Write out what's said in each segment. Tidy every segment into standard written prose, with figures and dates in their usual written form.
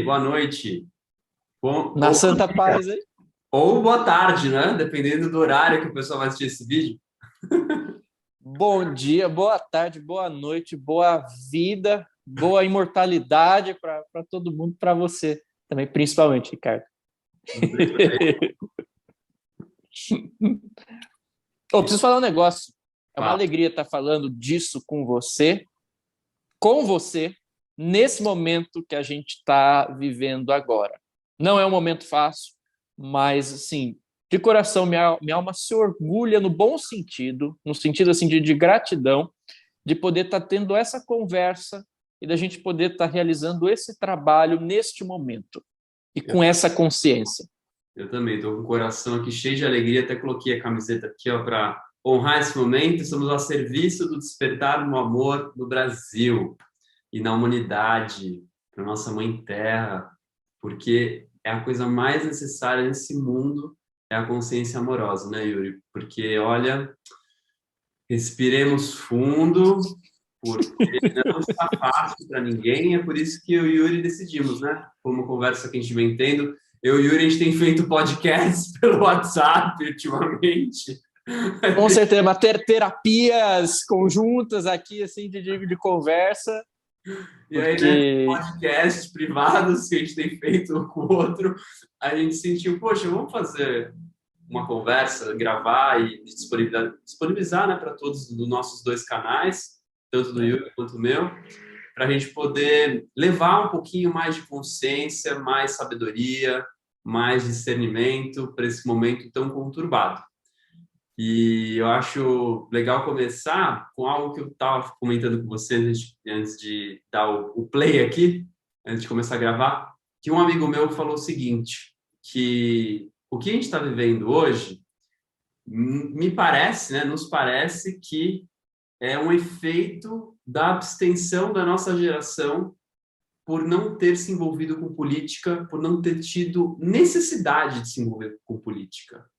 boa noite. Bom, Na Santa Paz, hein? ou boa tarde, né? Dependendo do horário que o pessoal vai assistir esse vídeo. Bom dia, boa tarde, boa noite, boa vida, boa imortalidade para todo mundo, para você também, principalmente, Ricardo. Eu preciso falar um negócio. É uma Fala. alegria estar falando disso com você, nesse momento que a gente está vivendo agora. Não é um momento fácil, mas, assim, de coração, minha alma se orgulha no bom sentido, no sentido, assim, de gratidão, de poder estar tendo essa conversa e da gente poder estar realizando esse trabalho neste momento e Eu, com essa consciência. eu também estou com o coração aqui cheio de alegria. Até coloquei a camiseta aqui, ó, para honrar esse momento. Estamos a serviço do despertar no amor no Brasil e na humanidade, para nossa mãe Terra, porque é a coisa mais necessária nesse mundo, é a consciência amorosa, né, Yuri? Porque, olha, respiremos fundo, porque não está fácil para ninguém, é por isso que eu e o Yuri decidimos, né? Foi uma conversa que a gente vem tendo. Eu e o Yuri, a gente tem feito podcasts pelo WhatsApp ultimamente. Com certeza, mas ter terapias conjuntas aqui, assim, de conversa, E aí, né, porque podcasts privados que a gente tem feito um com o outro, a gente sentiu, poxa, vamos fazer uma conversa, gravar e disponibilizar, né, para todos os nossos dois canais, tanto do Yuri quanto o meu, para a gente poder levar um pouquinho mais de consciência, mais sabedoria, mais discernimento para esse momento tão conturbado. E eu acho legal começar com algo que eu estava comentando com você antes de dar o play aqui, antes de começar a gravar, que um amigo meu falou o seguinte, que o que a gente está vivendo hoje, me parece, né, nos parece que é um efeito da abstenção da nossa geração por não ter se envolvido com política, por não ter tido necessidade de se envolver com política.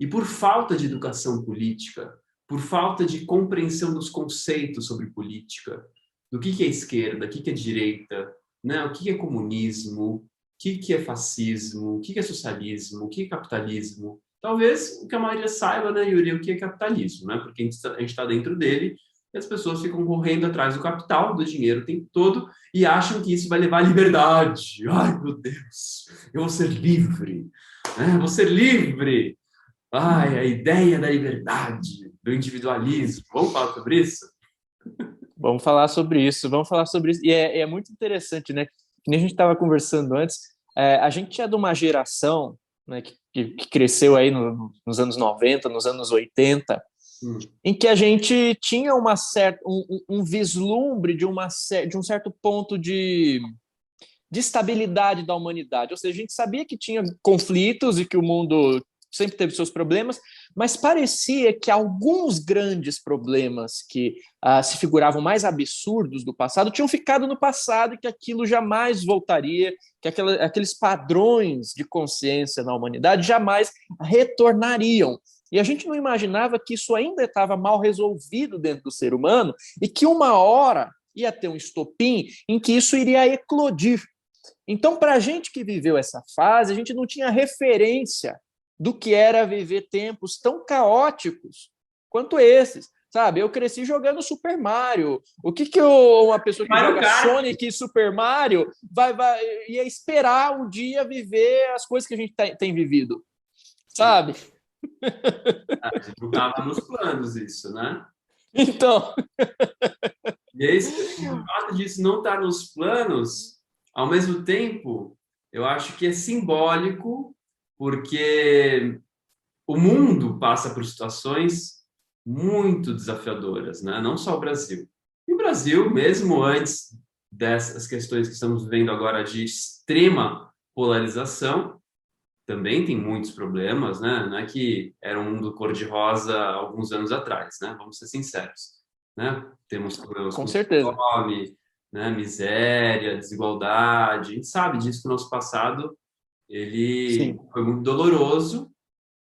E por falta de educação política, por falta de compreensão dos conceitos sobre política, do que é esquerda, o que é direita, né? O que é comunismo, o que é fascismo, o que é socialismo, o que é capitalismo. Talvez o que a maioria saiba, né, Yuri, o que é capitalismo, né? Porque a gente está dentro dele e as pessoas ficam correndo atrás do capital, do dinheiro o tempo todo e acham que isso vai levar à liberdade. Ai, meu Deus, eu vou ser livre, né? Vou ser livre. Ai, a ideia da liberdade, do individualismo. Vamos falar sobre isso? vamos falar sobre isso, vamos falar sobre isso. E é muito interessante, né? Que nem a gente estava conversando antes, a gente é de uma geração, né, que cresceu aí nos anos 90, nos anos 80, Hum, em que a gente tinha um vislumbre de um certo ponto de estabilidade da humanidade. Ou seja, a gente sabia que tinha conflitos e que o mundo sempre teve seus problemas, mas parecia que alguns grandes problemas que se figuravam mais absurdos do passado tinham ficado no passado e que aquilo jamais voltaria, que aqueles padrões de consciência na humanidade jamais retornariam. E a gente não imaginava que isso ainda estava mal resolvido dentro do ser humano e que uma hora ia ter um estopim em que isso iria eclodir. Então, para a gente que viveu essa fase, a gente não tinha referência do que era viver tempos tão caóticos quanto esses. Sabe, eu cresci jogando Super Mario. O que uma pessoa que Mario joga Kart. Sonic e Super Mario ia esperar um dia viver as coisas que a gente tem vivido? Sim. Sabe? Não estava nos planos isso, né? Então, E o fato disso não estar nos planos, ao mesmo tempo, eu acho que é simbólico, porque o mundo passa por situações muito desafiadoras, né? Não só o Brasil. E o Brasil, mesmo antes dessas questões que estamos vivendo agora de extrema polarização, também tem muitos problemas, né? Não é que era um mundo cor-de-rosa alguns anos atrás, né? Vamos ser sinceros, né? Temos problemas com com certeza. fome, né? Miséria, desigualdade. A gente sabe disso que o nosso passado ele Sim. foi muito doloroso.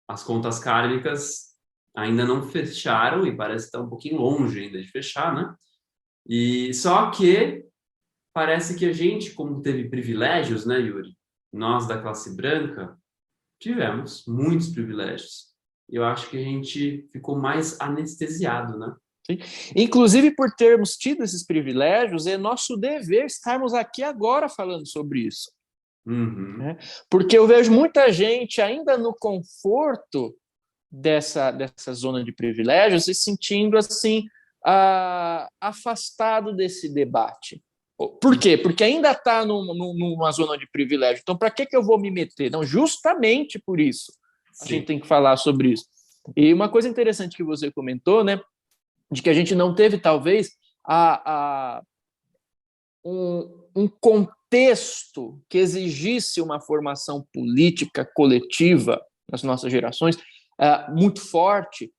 As contas kármicas ainda não fecharam e parece estar um pouquinho longe ainda de fechar, né? E só que parece que a gente, como teve privilégios, né, Yuri? Nós da classe branca tivemos muitos privilégios. Eu acho que a gente ficou mais anestesiado, né? Sim. Inclusive, por termos tido esses privilégios, é nosso dever estarmos aqui agora falando sobre isso. Uhum. Né? Porque eu vejo muita gente ainda no conforto dessa zona de privilégios se sentindo assim afastado desse debate. Por quê? Porque ainda está numa zona de privilégio. Então, para que eu vou me meter? Não, justamente por isso a Sim. gente tem que falar sobre isso. E uma coisa interessante que você comentou, né, de que a gente não teve, talvez, um contexto que exigisse uma formação política coletiva nas nossas gerações muito forte.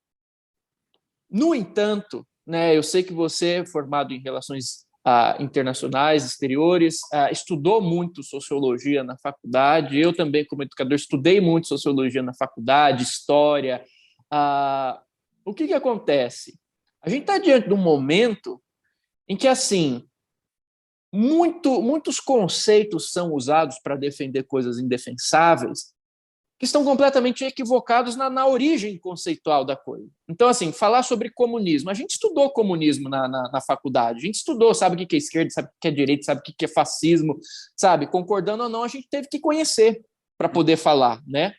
No entanto, né, eu sei que você é formado em relações internacionais, exteriores, estudou muito sociologia na faculdade, eu também, como educador, estudei muito sociologia na faculdade, história. O que acontece? A gente está diante de um momento em que, assim, muitos conceitos são usados para defender coisas indefensáveis que estão completamente equivocados na origem conceitual da coisa. Então, assim, falar sobre comunismo. A gente estudou comunismo na faculdade, a gente estudou, sabe o que é esquerda, sabe o que é direita, sabe o que é fascismo, sabe? Concordando ou não, a gente teve que conhecer para poder falar, né?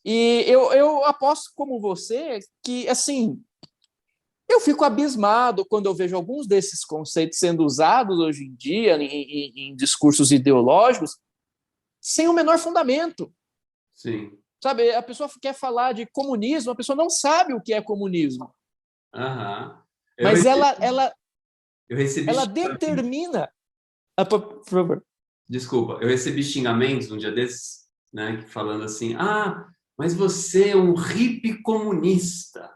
E eu aposto, como você, que, assim, eu fico abismado quando eu vejo alguns desses conceitos sendo usados hoje em dia em discursos ideológicos sem o menor fundamento. Sim. Sabe, a pessoa quer falar de comunismo, a pessoa não sabe o que é comunismo. Aham. Eu Mas recebi, ela, eu recebi ela xingamentos. determina. Por favor. Desculpa, eu recebi xingamentos um dia desses, né, falando assim: ah, mas você é um hippie comunista.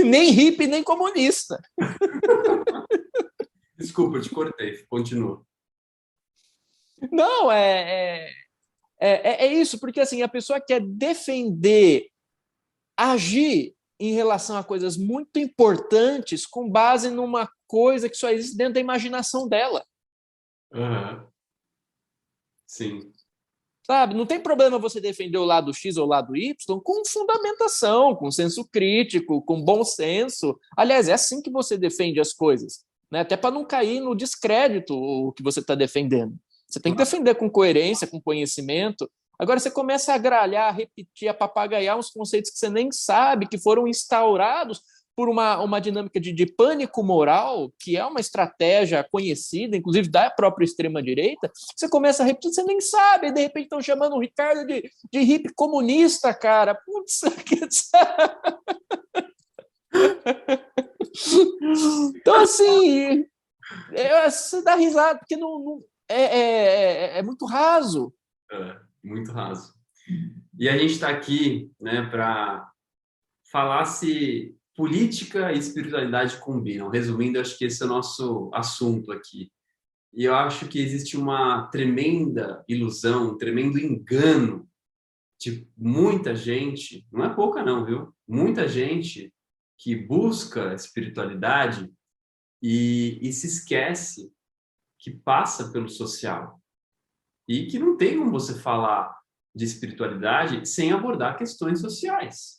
Nem hippie, nem comunista. Desculpa, eu te cortei, continua. Não, é isso, porque assim, a pessoa quer defender, agir em relação a coisas muito importantes com base numa coisa que só existe dentro da imaginação dela. Aham. Sim. Sabe? Não tem problema você defender o lado X ou o lado Y com fundamentação, com senso crítico, com bom senso. Aliás, é assim que você defende as coisas, né? Até para não cair no descrédito o que você está defendendo. Você tem que Claro. defender com coerência, com conhecimento. Agora você começa a gralhar, a repetir, a papagaiar uns conceitos que você nem sabe, que foram instaurados por uma dinâmica de pânico moral, que é uma estratégia conhecida, inclusive da própria extrema-direita. Você começa a repetir, você nem sabe, e de repente estão chamando o Ricardo de hippie comunista, cara. Putz, então, assim, você dá risada, porque é muito raso. É, muito raso. E a gente está aqui, né, para falar se política e espiritualidade combinam. Resumindo, acho que esse é o nosso assunto aqui. E eu acho que existe uma tremenda ilusão, um tremendo engano de muita gente, não é pouca não, viu? Muita gente que busca espiritualidade e se esquece que passa pelo social e que não tem como você falar de espiritualidade sem abordar questões sociais,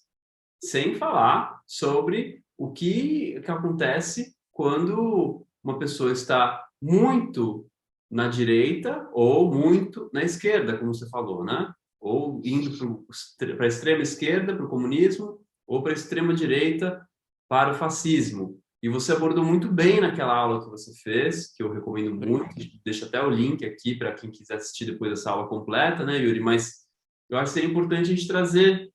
sem falar sobre o que acontece quando uma pessoa está muito na direita ou muito na esquerda, como você falou, né? Ou indo para a extrema esquerda, para o comunismo, ou para a extrema direita, para o fascismo. E você abordou muito bem naquela aula que você fez, que eu recomendo muito. Deixa até o link aqui para quem quiser assistir depois dessa aula completa, né, Yuri? Mas eu acho que seria importante a gente trazer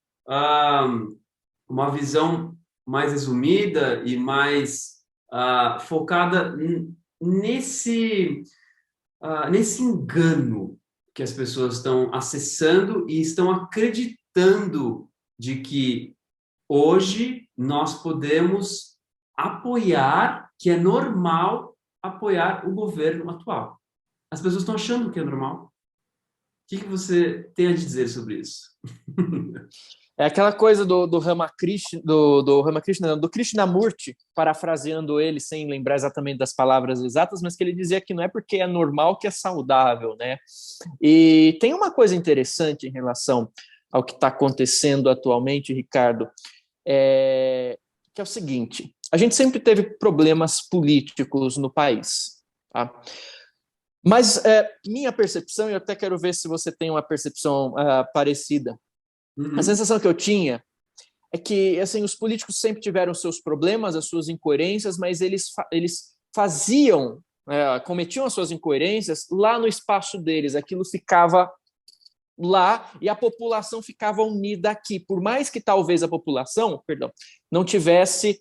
uma visão mais resumida e mais focada nesse engano que as pessoas estão acessando e estão acreditando de que hoje nós podemos apoiar, que é normal apoiar o governo atual. As pessoas estão achando que é normal. O que você tem a dizer sobre isso? É aquela coisa do Ramakrishna, do Ramakrishna, não, do Krishnamurti, parafraseando ele, sem lembrar exatamente das palavras exatas, mas que ele dizia que não é porque é normal que é saudável, né? E tem uma coisa interessante em relação ao que está acontecendo atualmente, Ricardo, que é o seguinte: a gente sempre teve problemas políticos no país, tá? Mas minha percepção, e eu até quero ver se você tem uma percepção parecida, a sensação que eu tinha é que assim, os políticos sempre tiveram seus problemas, as suas incoerências, mas eles faziam, cometiam as suas incoerências lá no espaço deles, aquilo ficava lá e a população ficava unida aqui, por mais que talvez a população, não tivesse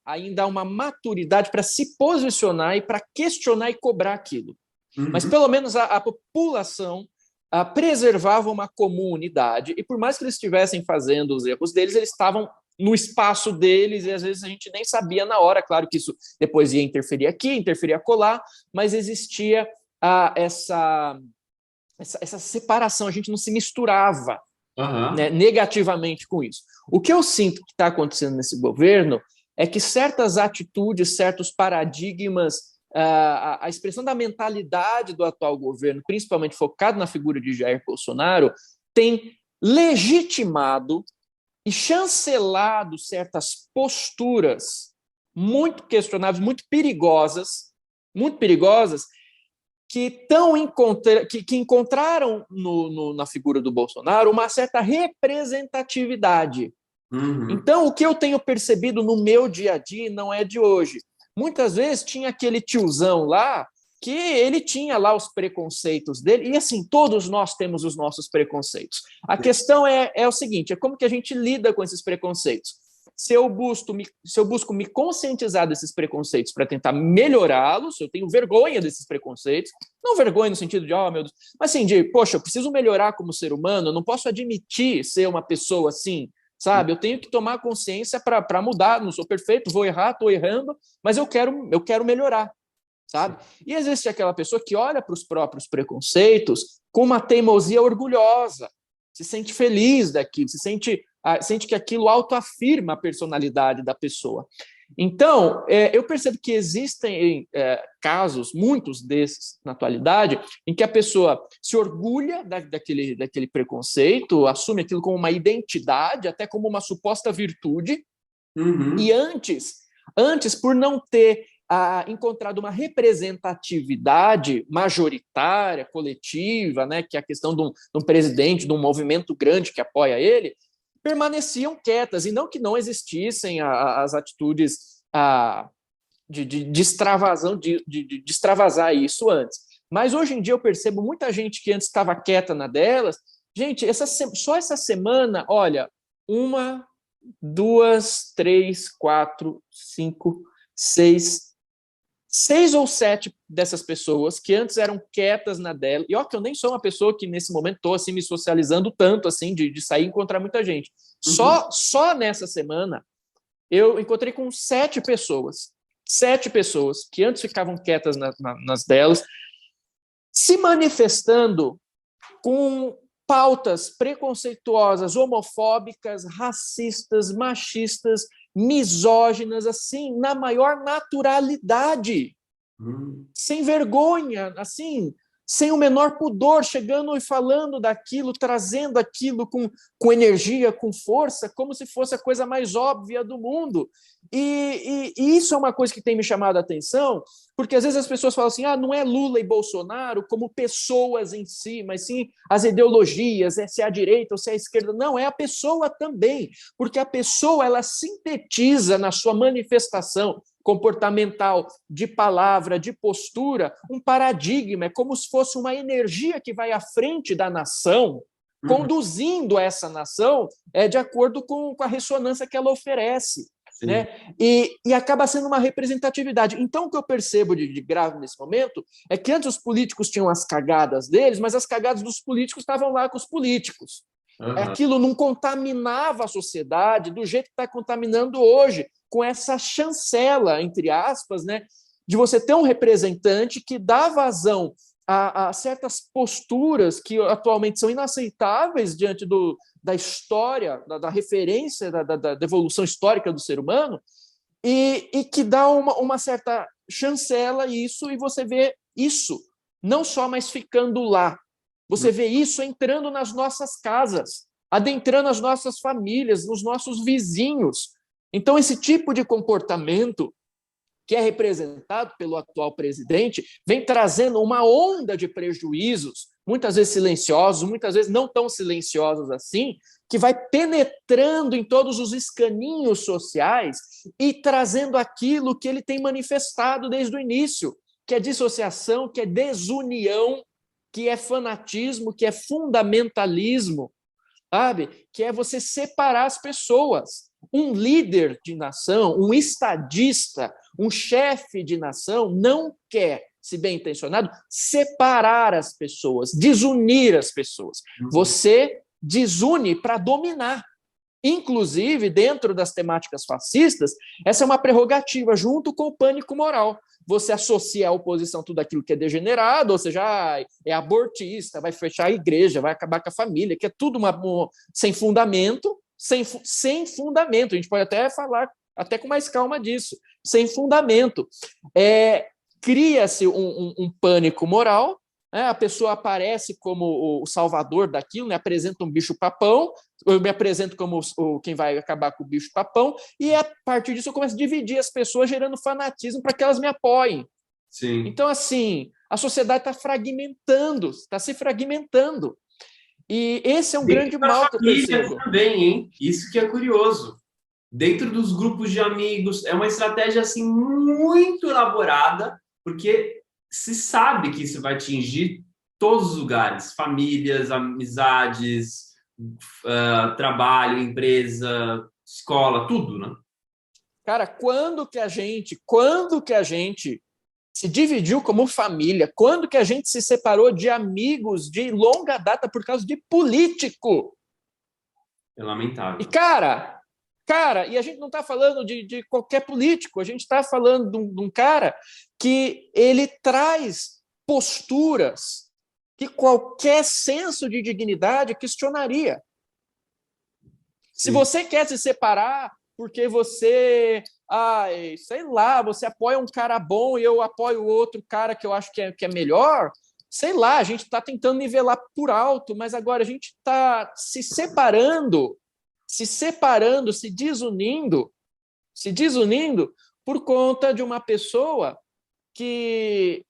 ainda uma maturidade para se posicionar e para questionar e cobrar aquilo. Mas pelo menos a população preservava uma comunidade, e por mais que eles estivessem fazendo os erros deles, eles estavam no espaço deles, e às vezes a gente nem sabia na hora. Claro que isso depois ia interferir aqui, interferir acolá, mas existia essa separação, a gente não se misturava né, negativamente com isso. O que eu sinto que está acontecendo nesse governo é que certas atitudes, certos paradigmas, a expressão da mentalidade do atual governo, principalmente focado na figura de Jair Bolsonaro, tem legitimado e chancelado certas posturas muito questionáveis, muito perigosas, que encontraram na figura do Bolsonaro uma certa representatividade. Então, o que eu tenho percebido no meu dia a dia não é de hoje. Muitas vezes tinha aquele tiozão lá que ele tinha lá os preconceitos dele, e assim, todos nós temos os nossos preconceitos. A questão é o seguinte: é como que a gente lida com esses preconceitos. Se eu busco me conscientizar desses preconceitos para tentar melhorá-los, eu tenho vergonha desses preconceitos, não vergonha no sentido de, oh meu Deus, mas assim, poxa, eu preciso melhorar como ser humano, eu não posso admitir ser uma pessoa assim, sabe? Eu tenho que tomar consciência para mudar, não sou perfeito, vou errar, estou errando, mas eu quero melhorar, sabe? E existe aquela pessoa que olha para os próprios preconceitos com uma teimosia orgulhosa, se sente feliz daquilo, sente que aquilo autoafirma a personalidade da pessoa. Então, eu percebo que existem casos, muitos desses na atualidade, em que a pessoa se orgulha daquele preconceito, assume aquilo como uma identidade, até como uma suposta virtude, e antes, por não ter encontrado uma representatividade majoritária, coletiva, né, que é a questão de um presidente, de um movimento grande que apoia ele, permaneciam quietas, e não que não existissem as atitudes de extravasão, de extravasar isso antes. Mas hoje em dia eu percebo muita gente que antes estava quieta na delas. Gente, só essa semana, olha, 1, 2, 3, 4, 5, 6 ou 7 dessas pessoas que antes eram quietas na dela, e ó, que eu nem sou uma pessoa que nesse momento estou assim, me socializando tanto assim, de sair e encontrar muita gente. Só nessa semana eu encontrei com 7 pessoas que antes ficavam quietas nas delas, se manifestando com pautas preconceituosas, homofóbicas, racistas, machistas, misóginas, assim, na maior naturalidade, sem vergonha, assim, sem o menor pudor, chegando e falando daquilo, trazendo aquilo com energia, com força, como se fosse a coisa mais óbvia do mundo. E isso é uma coisa que tem me chamado a atenção, porque às vezes as pessoas falam assim, não é Lula e Bolsonaro como pessoas em si, mas sim as ideologias, se é a direita ou se é a esquerda. Não, é a pessoa também, porque a pessoa, ela sintetiza na sua manifestação comportamental, de palavra, de postura, um paradigma, é como se fosse uma energia que vai à frente da nação, conduzindo essa nação de acordo com a ressonância que ela oferece. Né? E acaba sendo uma representatividade. Então, o que eu percebo de grave nesse momento é que antes os políticos tinham as cagadas deles, mas as cagadas dos políticos estavam lá com os políticos. Aquilo não contaminava a sociedade do jeito que está contaminando hoje, com essa chancela, entre aspas, né, de você ter um representante que dá vazão a certas posturas que atualmente são inaceitáveis diante da história, da referência da evolução histórica do ser humano, e que dá uma certa chancela isso, e você vê isso não só mais ficando lá, você vê isso entrando nas nossas casas, adentrando as nossas famílias, nos nossos vizinhos. Então, esse tipo de comportamento que é representado pelo atual presidente vem trazendo uma onda de prejuízos, muitas vezes silenciosos, muitas vezes não tão silenciosos assim, que vai penetrando em todos os escaninhos sociais e trazendo aquilo que ele tem manifestado desde o início, que é dissociação, que é desunião, que é fanatismo, que é fundamentalismo, sabe? Que é você separar as pessoas. Um líder de nação, um estadista, um chefe de nação não quer, se bem intencionado, separar as pessoas, desunir as pessoas. Você desune para dominar. Inclusive, dentro das temáticas fascistas, essa é uma prerrogativa, junto com o pânico moral. Você associa à oposição tudo aquilo que é degenerado, ou seja, é abortista, vai fechar a igreja, vai acabar com a família, que é tudo sem fundamento, sem fundamento. A gente pode até falar até com mais calma disso, sem fundamento. Cria-se um pânico moral, né? A pessoa aparece como o salvador daquilo, né? Apresenta um bicho-papão, eu me apresento como quem vai acabar com o bicho-papão, e a partir disso eu começo a dividir as pessoas, gerando fanatismo para que elas me apoiem. Sim. Então, assim, a sociedade está fragmentando, está se fragmentando. E esse é um grande mal que eu percebo. Também, hein? Isso que é curioso. Dentro dos grupos de amigos, é uma estratégia assim muito elaborada, porque se sabe que isso vai atingir todos os lugares, famílias, amizades, trabalho, empresa, escola, tudo, né? Cara, quando que a gente se dividiu como família? Quando que a gente se separou de amigos de longa data por causa de político? É lamentável. E, cara, e a gente não está falando de qualquer político, a gente está falando de um cara que ele traz posturas que qualquer senso de dignidade questionaria. Sim. Se você quer se separar porque você, sei lá, você apoia um cara bom e eu apoio outro cara que eu acho que é melhor, sei lá, a gente está tentando nivelar por alto, mas agora a gente está se separando, se desunindo por conta de uma pessoa que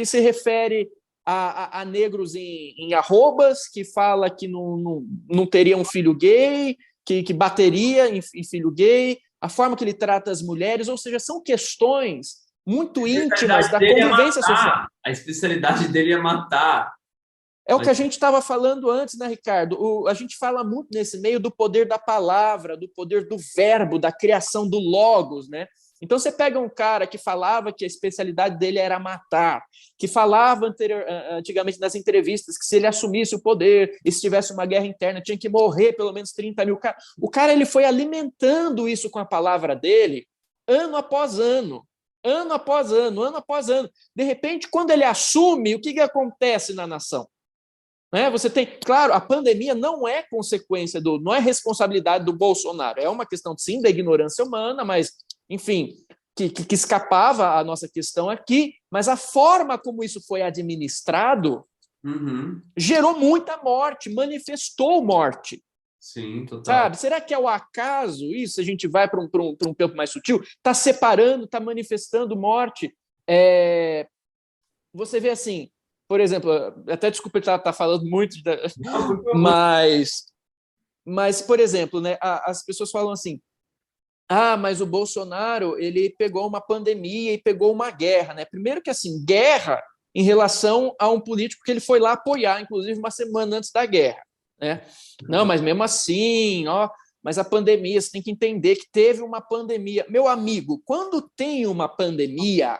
se refere a negros em arrobas, que fala que não teria um filho gay, que bateria em filho gay, a forma que ele trata as mulheres, ou seja, são questões muito íntimas da convivência social. A especialidade dele é matar. É o que a gente estava falando antes, né, Ricardo? A gente fala muito nesse meio do poder da palavra, do poder do verbo, da criação do logos, né? Então, você pega um cara que falava que a especialidade dele era matar, que falava antigamente nas entrevistas que se ele assumisse o poder e se tivesse uma guerra interna, tinha que morrer pelo menos 30 mil caras. O cara ele foi alimentando isso com a palavra dele ano após ano, ano após ano, ano após ano. De repente, quando ele assume, o que acontece na nação? Você tem, claro, a pandemia não é consequência não é responsabilidade do Bolsonaro, é uma questão, sim, da ignorância humana, mas, enfim, que escapava a nossa questão aqui, mas a forma como isso foi administrado gerou muita morte, manifestou morte. Sim, total. Sabe? Será que é o acaso isso? A gente vai para um campo mais sutil, está separando, está manifestando morte. Você vê assim, por exemplo, até desculpa estar falando muito, mas, por exemplo, né, as pessoas falam assim, mas o Bolsonaro ele pegou uma pandemia e pegou uma guerra, né? Primeiro que assim, guerra em relação a um político que ele foi lá apoiar, inclusive uma semana antes da guerra, né? Não, mas mesmo assim, mas a pandemia, você tem que entender que teve uma pandemia. Meu amigo, quando tem uma pandemia,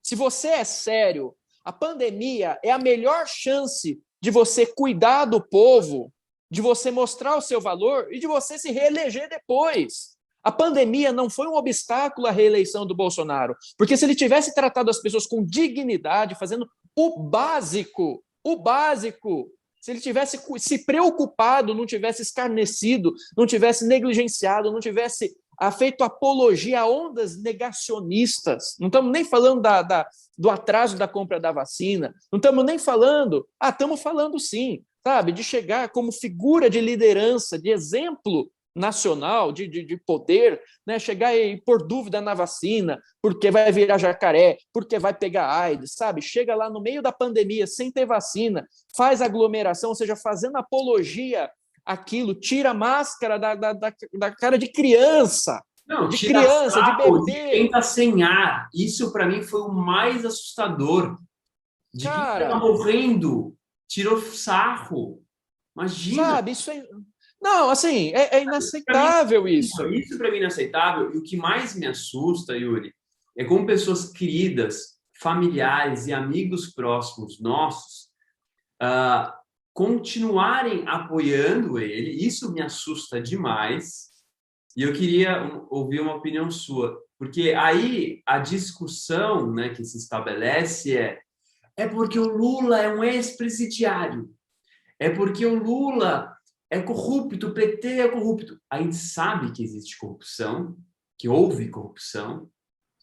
se você é sério, a pandemia é a melhor chance de você cuidar do povo, de você mostrar o seu valor e de você se reeleger depois. A pandemia não foi um obstáculo à reeleição do Bolsonaro, porque se ele tivesse tratado as pessoas com dignidade, fazendo o básico, se ele tivesse se preocupado, não tivesse escarnecido, não tivesse negligenciado, não tivesse feito apologia a ondas negacionistas. Não estamos nem falando do atraso da compra da vacina, não estamos nem falando, estamos falando sim, sabe, de chegar como figura de liderança, de exemplo nacional, de poder, né? Chegar e pôr dúvida na vacina, porque vai virar jacaré, porque vai pegar AIDS, sabe? Chega lá no meio da pandemia, sem ter vacina, faz aglomeração, ou seja, fazendo apologia àquilo, tira a máscara da cara de criança, Não, de tira criança, de sarro de bebê. quem tá sem ar. Isso para mim foi o mais assustador. De quem tá Cara, morrendo. Tirou sarro. Imagina. sabe, isso é... Não, assim, é inaceitável isso. Isso para mim é inaceitável. E o que mais me assusta, Yuri, é como pessoas queridas, familiares e amigos próximos nossos continuarem apoiando ele. Isso me assusta demais. E eu queria ouvir uma opinião sua, porque aí a discussão, né, que se estabelece é porque o Lula é um ex-presidiário, é porque o Lula é corrupto, o PT é corrupto. A gente sabe que existe corrupção, que houve corrupção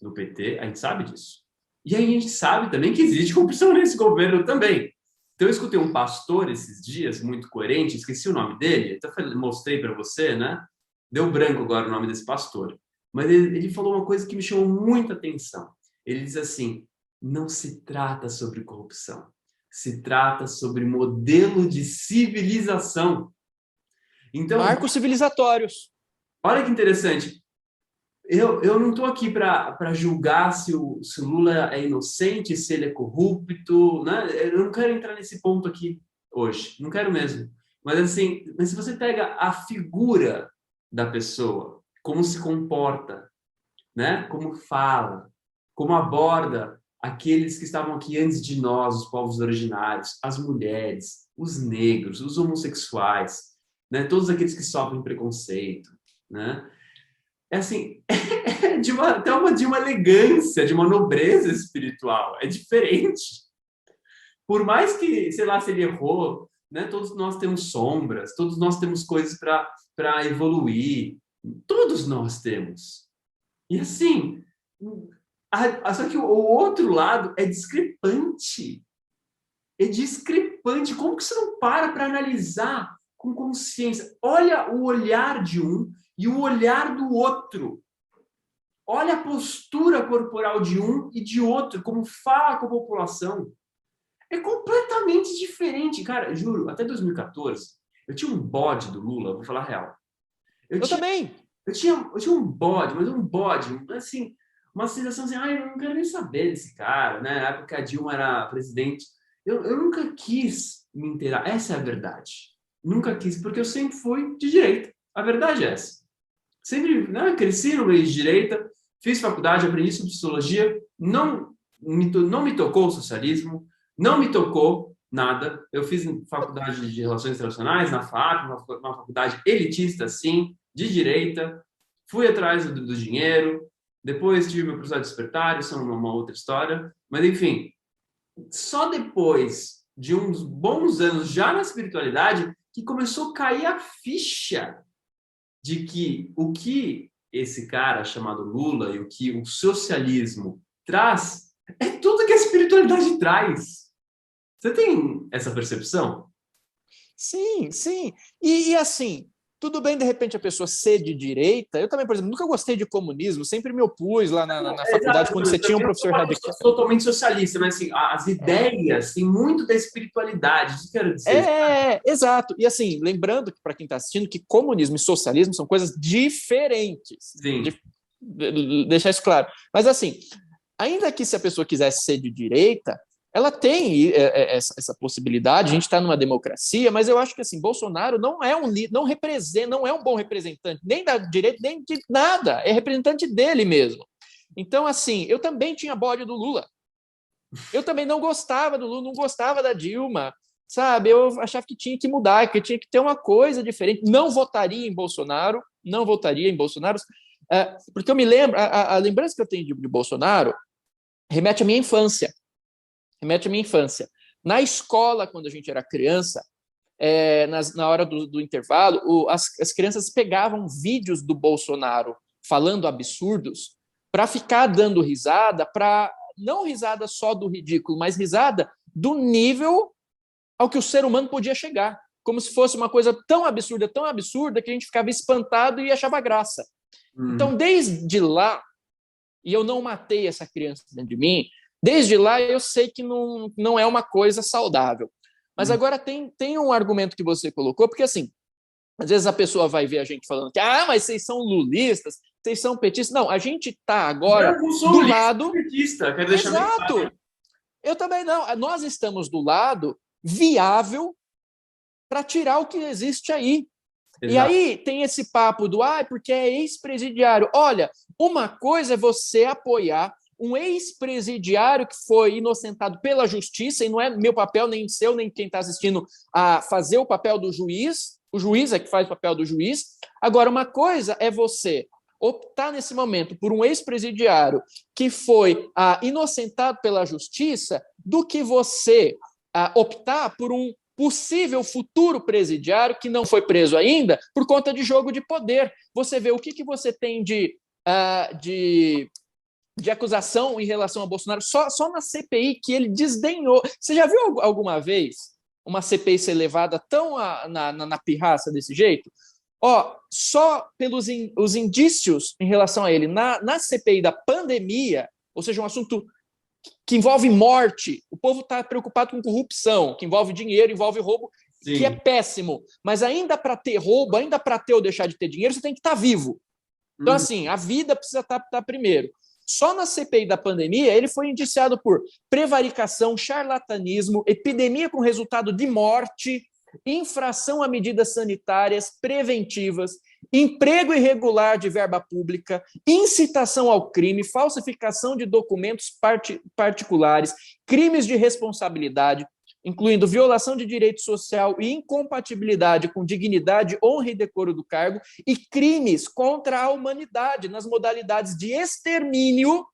no PT, a gente sabe disso. E aí a gente sabe também que existe corrupção nesse governo também. Então eu escutei um pastor esses dias, muito coerente, esqueci o nome dele, até mostrei para você, né? Deu branco agora o nome desse pastor. Mas ele falou uma coisa que me chamou muita atenção. Ele diz assim, não se trata sobre corrupção, se trata sobre modelo de civilização. Então, Marcos civilizatórios. olha que interessante. Eu não estou aqui para julgar se o Lula é inocente, se ele é corrupto, né? Eu não quero entrar nesse ponto aqui hoje, não quero mesmo. Mas assim, mas se você pega a figura da pessoa, como se comporta, né? Como fala, como aborda aqueles que estavam aqui antes de nós, os povos originários, as mulheres, os negros, os homossexuais, né? Todos aqueles que sofrem preconceito, né? É assim, de uma elegância, de uma nobreza espiritual. É diferente. Por mais que, sei lá, se ele errou, né? Todos nós temos sombras, todos nós temos coisas para evoluir. Todos nós temos. E assim, só que o outro lado é discrepante. É discrepante. Como que você não para analisar com consciência? Olha o olhar de um e o olhar do outro. Olha a postura corporal de um e de outro, como fala com a população. É completamente diferente. Cara, juro, até 2014, eu tinha um bode do Lula, vou falar a real. Eu também. Eu tinha um bode, mas um bode, assim, uma sensação assim, eu não quero nem saber desse cara, né? Na época que a Dilma era presidente. Eu nunca quis me inteirar. Essa é a verdade. Nunca quis, porque eu sempre fui de direita. A verdade é essa. Sempre, né, cresci no meio de direita, fiz faculdade, aprendi sobre sociologia, não me tocou o socialismo, não me tocou nada. Eu fiz faculdade de Relações Internacionais, na FAP, uma faculdade elitista, sim, de direita. Fui atrás do dinheiro, depois tive meu processo despertar, isso é uma outra história. Mas, enfim, só depois de uns bons anos já na espiritualidade que começou a cair a ficha de que o que esse cara chamado Lula e o que o socialismo traz é tudo que a espiritualidade traz. Você tem essa percepção? Sim, sim. E assim, tudo bem de repente a pessoa ser de direita. Eu também, por exemplo, nunca gostei de comunismo, sempre me opus lá na faculdade, quando você tinha um professor radical. Totalmente socialista, mas assim, as ideias têm muito da espiritualidade, isso que eu quero dizer. Exato. E assim, lembrando que para quem está assistindo, que comunismo e socialismo são coisas diferentes. Sim. Deixar isso claro. Mas assim, ainda que se a pessoa quisesse ser de direita, ela tem essa possibilidade. A gente está numa democracia, mas eu acho que assim, Bolsonaro não é não representa, não é um bom representante nem da direita nem de nada. É representante dele mesmo. Então, assim, eu também tinha bode do Lula. Eu também não gostava do Lula, não gostava da Dilma, sabe? Eu achava que tinha que mudar, que tinha que ter uma coisa diferente. Não votaria em Bolsonaro, não votaria em Bolsonaro, porque eu me lembro, a lembrança que eu tenho de Bolsonaro remete à minha infância. Na escola, quando a gente era criança, na hora do intervalo, as crianças pegavam vídeos do Bolsonaro falando absurdos para ficar dando risada, não risada só do ridículo, mas risada do nível ao que o ser humano podia chegar, como se fosse uma coisa tão absurda, que a gente ficava espantado e achava graça. Então, desde lá, e eu não matei essa criança dentro de mim, desde lá eu sei que não é uma coisa saudável. Mas agora tem um argumento que você colocou, porque assim, às vezes a pessoa vai ver a gente falando que mas vocês são lulistas, vocês são petistas. Não, a gente está agora do lado... petista, quero deixar bem claro. Eu também não. Nós estamos do lado viável para tirar o que existe aí. Exato. E aí tem esse papo do porque é ex-presidiário. Olha, uma coisa é você apoiar um ex-presidiário que foi inocentado pela justiça, e não é meu papel, nem seu, nem quem está assistindo, a fazer o papel do juiz. O juiz é que faz o papel do juiz. Agora, uma coisa é você optar nesse momento por um ex-presidiário que foi inocentado pela justiça, do que você optar por um possível futuro presidiário que não foi preso ainda por conta de jogo de poder. Você vê o que você tem de acusação em relação a Bolsonaro só na CPI, que ele desdenhou. Você já viu alguma vez uma CPI ser levada tão na pirraça desse jeito? Só pelos os indícios em relação a ele na CPI da pandemia, ou seja, um assunto que envolve morte, o povo está preocupado com corrupção, que envolve dinheiro, envolve roubo, sim, que é péssimo. Mas ainda para ter roubo, ainda para ter ou deixar de ter dinheiro, você tem que estar vivo. Então, assim, a vida precisa estar primeiro. Só na CPI da pandemia, ele foi indiciado por prevaricação, charlatanismo, epidemia com resultado de morte, infração a medidas sanitárias preventivas, emprego irregular de verba pública, incitação ao crime, falsificação de documentos particulares, crimes de responsabilidade, incluindo violação de direito social e incompatibilidade com dignidade, honra e decoro do cargo, e crimes contra a humanidade nas modalidades de extermínio,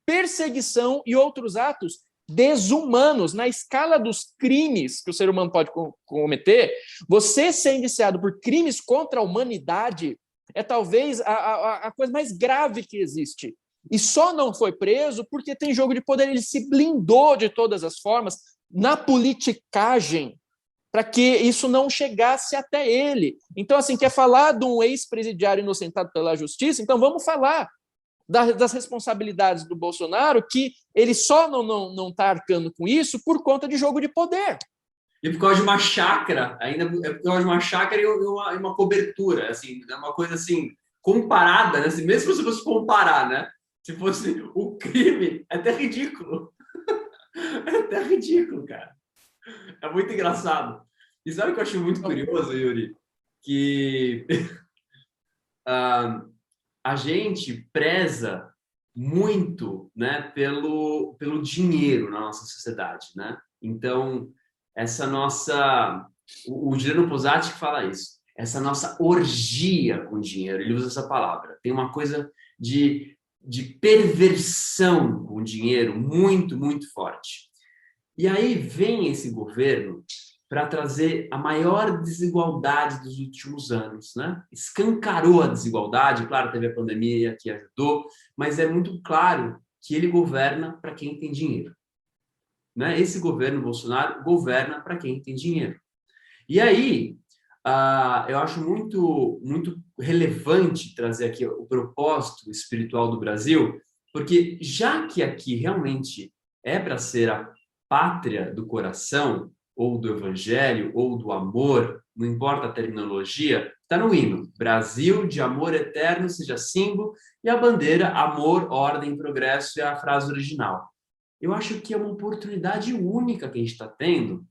perseguição e outros atos desumanos. Na escala dos crimes que o ser humano pode cometer, você ser indiciado por crimes contra a humanidade é talvez a coisa mais grave que existe. E só não foi preso porque tem jogo de poder. Ele se blindou de todas as formas na politicagem para que isso não chegasse até ele. Então, assim, quer falar de um ex-presidiário inocentado pela justiça? Então vamos falar das responsabilidades do Bolsonaro, que ele só não está arcando com isso por conta de jogo de poder. E por causa de uma chácara, ainda é por causa de uma chácara e uma cobertura, assim, é uma coisa assim, comparada, né? Mesmo se fosse comparar, né? Se fosse o crime, é até ridículo. É até ridículo, cara. É muito engraçado. E sabe o que eu acho muito curioso, Yuri? Que a gente preza muito, né, pelo dinheiro na nossa sociedade, né? Então, essa nossa... O Juliano Posati que fala isso. Essa nossa orgia com dinheiro, ele usa essa palavra. Tem uma coisa de perversão com o dinheiro muito, muito forte. E aí vem esse governo para trazer a maior desigualdade dos últimos anos, né? Escancarou a desigualdade, claro, teve a pandemia que ajudou, mas é muito claro que ele governa para quem tem dinheiro, né? Esse governo Bolsonaro governa para quem tem dinheiro. E aí, eu acho muito, muito relevante trazer aqui o propósito espiritual do Brasil, porque já que aqui realmente é para ser a pátria do coração, ou do evangelho, ou do amor, não importa a terminologia, está no hino. Brasil de amor eterno seja símbolo, e a bandeira amor, ordem, progresso é a frase original. Eu acho que é uma oportunidade única que a gente está tendo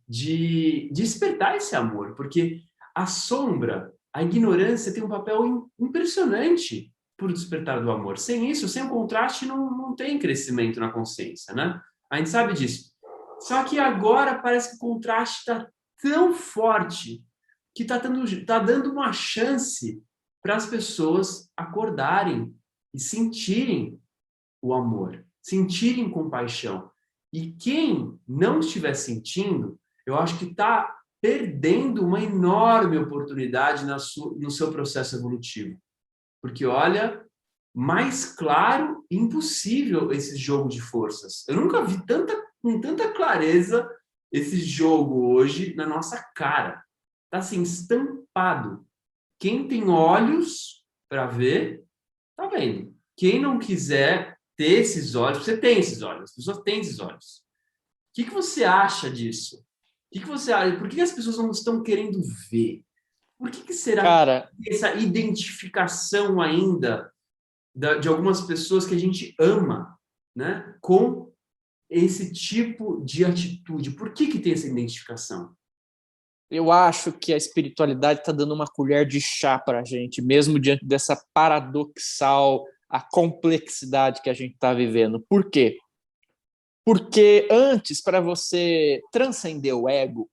de despertar esse amor, porque a sombra, a ignorância tem um papel impressionante por despertar do amor. Sem isso, sem o contraste, não tem crescimento na consciência, né? A gente sabe disso. Só que agora parece que o contraste está tão forte que está dando uma chance para as pessoas acordarem e sentirem o amor, sentirem compaixão. E quem não estiver sentindo, eu acho que está perdendo uma enorme oportunidade no seu processo evolutivo. Porque, olha, mais claro, impossível esse jogo de forças. Eu nunca vi com tanta clareza esse jogo hoje na nossa cara. Está assim, estampado. Quem tem olhos para ver, tá vendo. Quem não quiser ter esses olhos, você tem esses olhos, as pessoas têm esses olhos. O que você acha disso? O que você acha? Por que as pessoas não estão querendo ver? Por que será Cara, que essa identificação ainda de algumas pessoas que a gente ama, né, com esse tipo de atitude? Por que tem essa identificação? eu acho que a espiritualidade está dando uma colher de chá para a gente, mesmo diante dessa paradoxal, a complexidade que a gente está vivendo. Por quê? Porque antes, para você transcender o ego,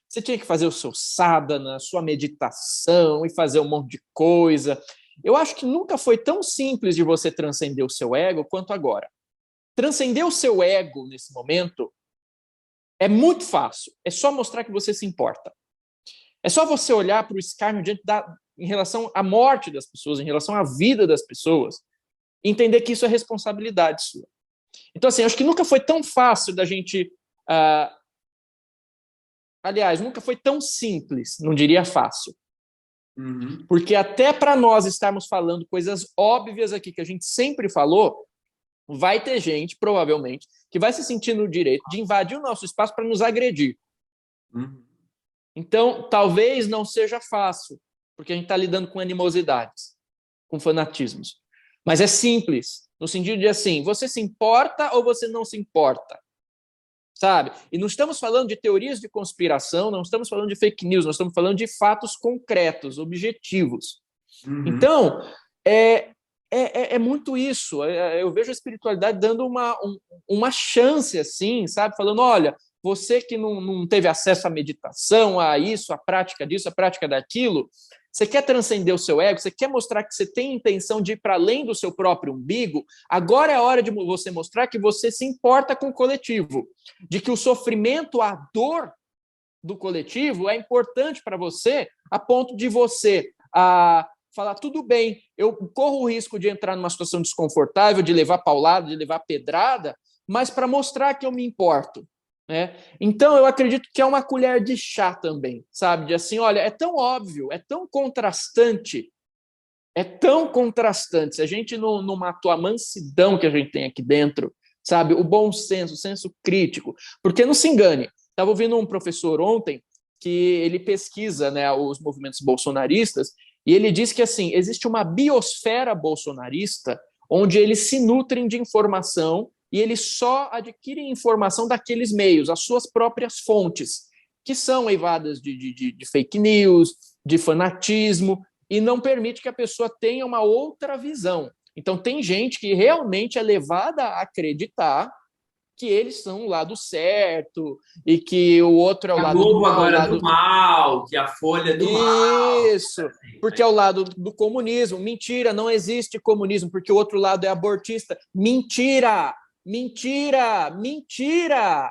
você tinha que fazer o seu sadhana, a sua meditação e fazer um monte de coisa. Eu acho que nunca foi tão simples de você transcender o seu ego quanto agora. Transcender o seu ego nesse momento é muito fácil. É só mostrar que você se importa. É só você olhar para o escárnio em relação à morte das pessoas, em relação à vida das pessoas, e entender que isso é responsabilidade sua. Então, assim, acho que nunca foi tão fácil da gente... aliás, nunca foi tão simples, não diria fácil. Uhum. Porque até para nós estarmos falando coisas óbvias aqui que a gente sempre falou, vai ter gente, provavelmente, que vai se sentir no direito de invadir o nosso espaço para nos agredir. Uhum. Então, talvez não seja fácil, porque a gente está lidando com animosidades, com fanatismos. Mas é simples, no sentido de assim, você se importa ou você não se importa? Sabe? E não estamos falando de teorias de conspiração, não estamos falando de fake news, nós estamos falando de fatos concretos, objetivos. Uhum. Então, é muito isso. Eu vejo a espiritualidade dando uma chance, assim, sabe? Falando, olha, você que não teve acesso à meditação, a isso, à prática disso, à prática daquilo, você quer transcender o seu ego, você quer mostrar que você tem intenção de ir para além do seu próprio umbigo, agora é a hora de você mostrar que você se importa com o coletivo, de que o sofrimento, a dor do coletivo é importante para você, a ponto de você falar, tudo bem, eu corro o risco de entrar numa situação desconfortável, de levar paulada, de levar pedrada, mas para mostrar que eu me importo. Né? Então, eu acredito que é uma colher de chá também, sabe? De assim, olha, é tão óbvio, é tão contrastante, se a gente não matou a mansidão que a gente tem aqui dentro, sabe? O bom senso, o senso crítico. Porque não se engane, estava ouvindo um professor ontem que ele pesquisa, né, os movimentos bolsonaristas e ele diz que assim existe uma biosfera bolsonarista onde eles se nutrem de informação e eles só adquirem informação daqueles meios, as suas próprias fontes, que são eivadas de fake news, de fanatismo, e não permite que a pessoa tenha uma outra visão. Então, tem gente que realmente é levada a acreditar que eles são o lado certo e que o outro é o A lado do Globo mal. agora é do mal, que a Folha é do mal. Isso, porque é o lado do comunismo. Mentira, não existe comunismo, porque o outro lado é abortista. Mentira, mentira, mentira.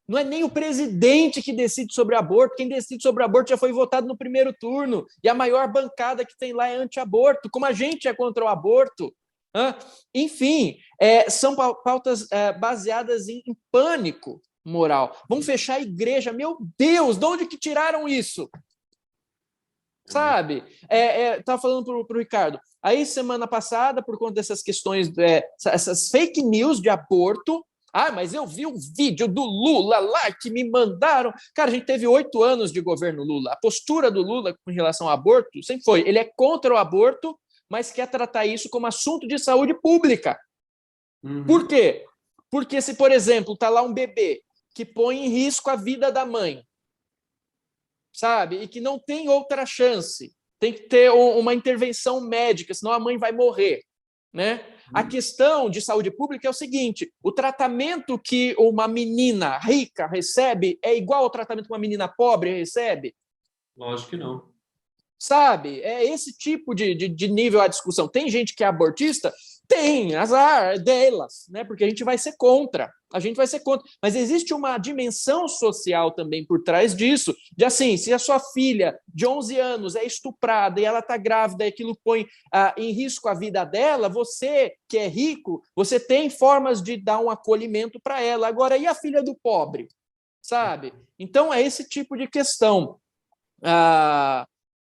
Não é nem o presidente que decide sobre aborto. Quem decide sobre aborto já foi votado no primeiro turno. E a maior bancada que tem lá é anti-aborto, como a gente é contra o aborto. Enfim, são pautas baseadas em pânico moral. Vamos fechar a igreja. Meu Deus, de onde que tiraram isso? Sabe? Estava falando para o Ricardo. Aí, semana passada, por conta dessas questões, essas fake news de aborto, mas eu vi um vídeo do Lula lá que me mandaram. Cara, a gente teve 8 anos de governo Lula. A postura do Lula com relação ao aborto sempre foi: ele é contra o aborto, mas quer tratar isso como assunto de saúde pública. Uhum. Por quê? Porque se, por exemplo, está lá um bebê que põe em risco a vida da mãe, sabe? E que não tem outra chance, tem que ter uma intervenção médica, senão a mãe vai morrer, né? A questão de saúde pública é o seguinte: o tratamento que uma menina rica recebe é igual ao tratamento que uma menina pobre recebe? Lógico que não. Sabe? É esse tipo de nível a discussão. Tem gente que é abortista Tem, azar, é delas, né? Porque a gente vai ser contra. A gente vai ser contra. Mas existe uma dimensão social também por trás disso. De assim, se a sua filha de 11 anos é estuprada e ela está grávida e aquilo põe em risco a vida dela, você, que é rico, você tem formas de dar um acolhimento para ela. Agora, e a filha do pobre? Sabe? Então, é esse tipo de questão.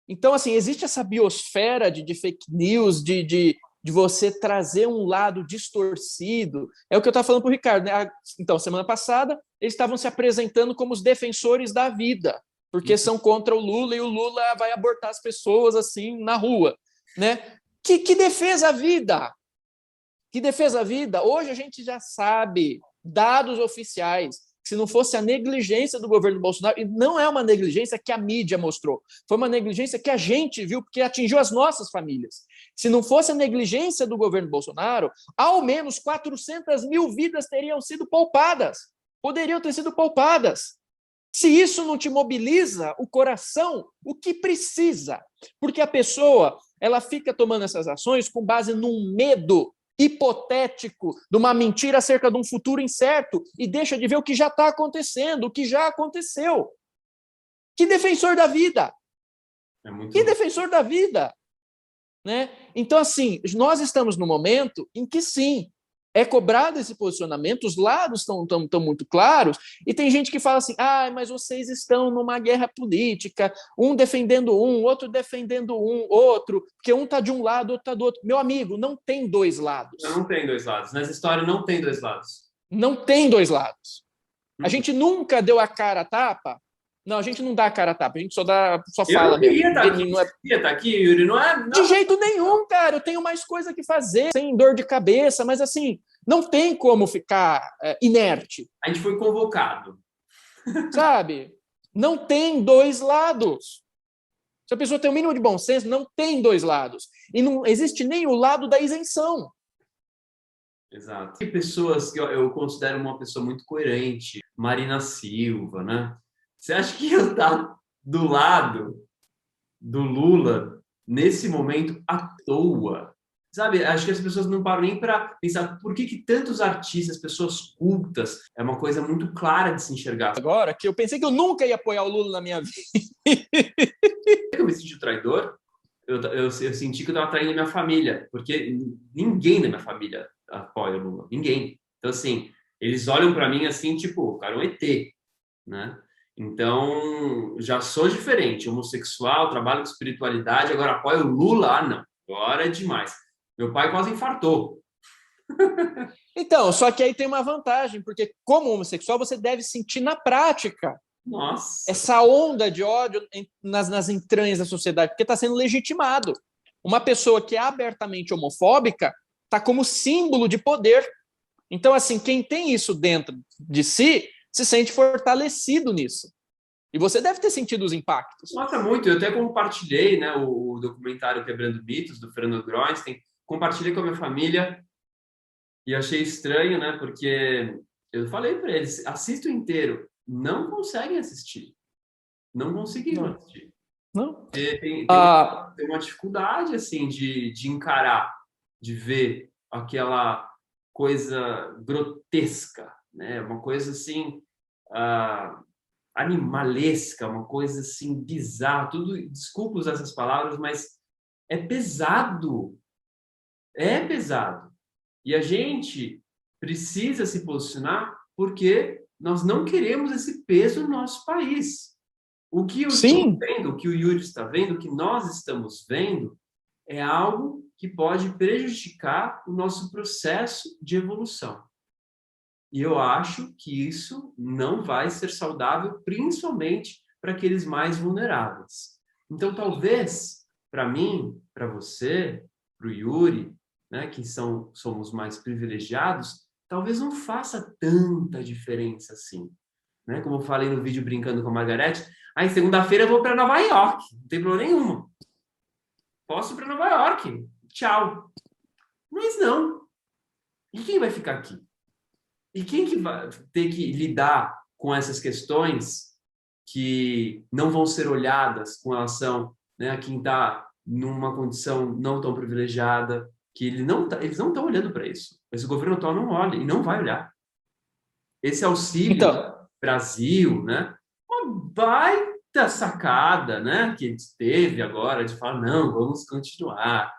Então, assim, existe essa biosfera de fake news, de você trazer um lado distorcido. É o que eu estava falando para o Ricardo, né? Então, semana passada, eles estavam se apresentando como os defensores da vida, porque são contra o Lula e o Lula vai abortar as pessoas assim na rua, né? Que defesa a vida? Que defesa a vida? Hoje a gente já sabe, dados oficiais, se não fosse a negligência do governo Bolsonaro, e não é uma negligência que a mídia mostrou, foi uma negligência que a gente viu, porque atingiu as nossas famílias. Se não fosse a negligência do governo Bolsonaro, ao menos 400 mil vidas teriam sido poupadas, poderiam ter sido poupadas. Se isso não te mobiliza o coração, o que precisa? Porque a pessoa ela fica tomando essas ações com base num medo hipotético, de uma mentira acerca de um futuro incerto, e deixa de ver o que já está acontecendo, o que já aconteceu. Que defensor da vida! Que defensor da vida! Né? Então, assim, nós estamos no momento em que, sim, é cobrado esse posicionamento, os lados estão muito claros, e tem gente que fala assim, mas vocês estão numa guerra política, um defendendo um, outro defendendo um, outro, porque um está de um lado, outro está do outro. Meu amigo, não tem dois lados. Não tem dois lados. Nessa história não tem dois lados. Não tem dois lados. A gente nunca deu a cara a tapa. Não, a gente não dá a cara a tapa, a gente só fala mesmo. Eu queria estar aqui, Yuri, não é? Não. De jeito nenhum, cara, eu tenho mais coisa que fazer, sem dor de cabeça, mas assim, não tem como ficar inerte. A gente foi convocado. Sabe? Não tem dois lados. Se a pessoa tem o mínimo de bom senso, não tem dois lados. E não existe nem o lado da isenção. Exato. Tem pessoas que eu considero uma pessoa muito coerente, Marina Silva, né? Você acha que eu estar do lado do Lula nesse momento à toa? Sabe, acho que as pessoas não param nem para pensar por que tantos artistas, pessoas cultas, é uma coisa muito clara de se enxergar. Agora, que eu pensei que eu nunca ia apoiar o Lula na minha vida. Eu me senti traidor, eu senti que eu estava traindo minha família, porque ninguém da minha família apoia o Lula, ninguém. Então, assim, eles olham para mim assim, tipo, o cara é um ET, né? Então, já sou diferente, homossexual, trabalho com espiritualidade, agora apoio o Lula? Não, agora é demais. Meu pai quase infartou. Então, só que aí tem uma vantagem, porque como homossexual você deve sentir na prática essa onda de ódio nas entranhas da sociedade, porque está sendo legitimado. Uma pessoa que é abertamente homofóbica está como símbolo de poder. Então, assim, quem tem isso dentro de si se sente fortalecido nisso. E você deve ter sentido os impactos. Mostra muito. Eu até compartilhei, né, o documentário Quebrando Mitos, do Fernando Groenstein. Compartilhei com a minha família e achei estranho, né, porque eu falei para eles, assista o inteiro. Não conseguem assistir. Não conseguiram assistir. Não. Tem uma dificuldade, assim, de encarar, de ver aquela coisa grotesca, né? Uma coisa, assim, animalesca, uma coisa, assim, bizarra. Tudo, desculpa usar essas palavras, mas é pesado. É pesado. E a gente precisa se posicionar porque nós não queremos esse peso no nosso país. O que eu estou vendo, o que o Yuri está vendo, o que nós estamos vendo, é algo que pode prejudicar o nosso processo de evolução. E eu acho que isso não vai ser saudável, principalmente para aqueles mais vulneráveis. Então, talvez, para mim, para você, para o Yuri, né, que somos mais privilegiados, talvez não faça tanta diferença assim. Né? Como eu falei no vídeo brincando com a Margarete, aí segunda-feira eu vou para Nova York, não tem problema nenhum. Posso ir para Nova York, tchau. Mas não. E quem vai ficar aqui? E quem que vai ter que lidar com essas questões que não vão ser olhadas com relação, né, a quem está numa condição não tão privilegiada, que eles não estão olhando para isso. Esse governo atual não olha e não vai olhar. Esse auxílio Então, Brasil, né? Uma baita sacada, né? Que teve agora de falar, não, vamos continuar.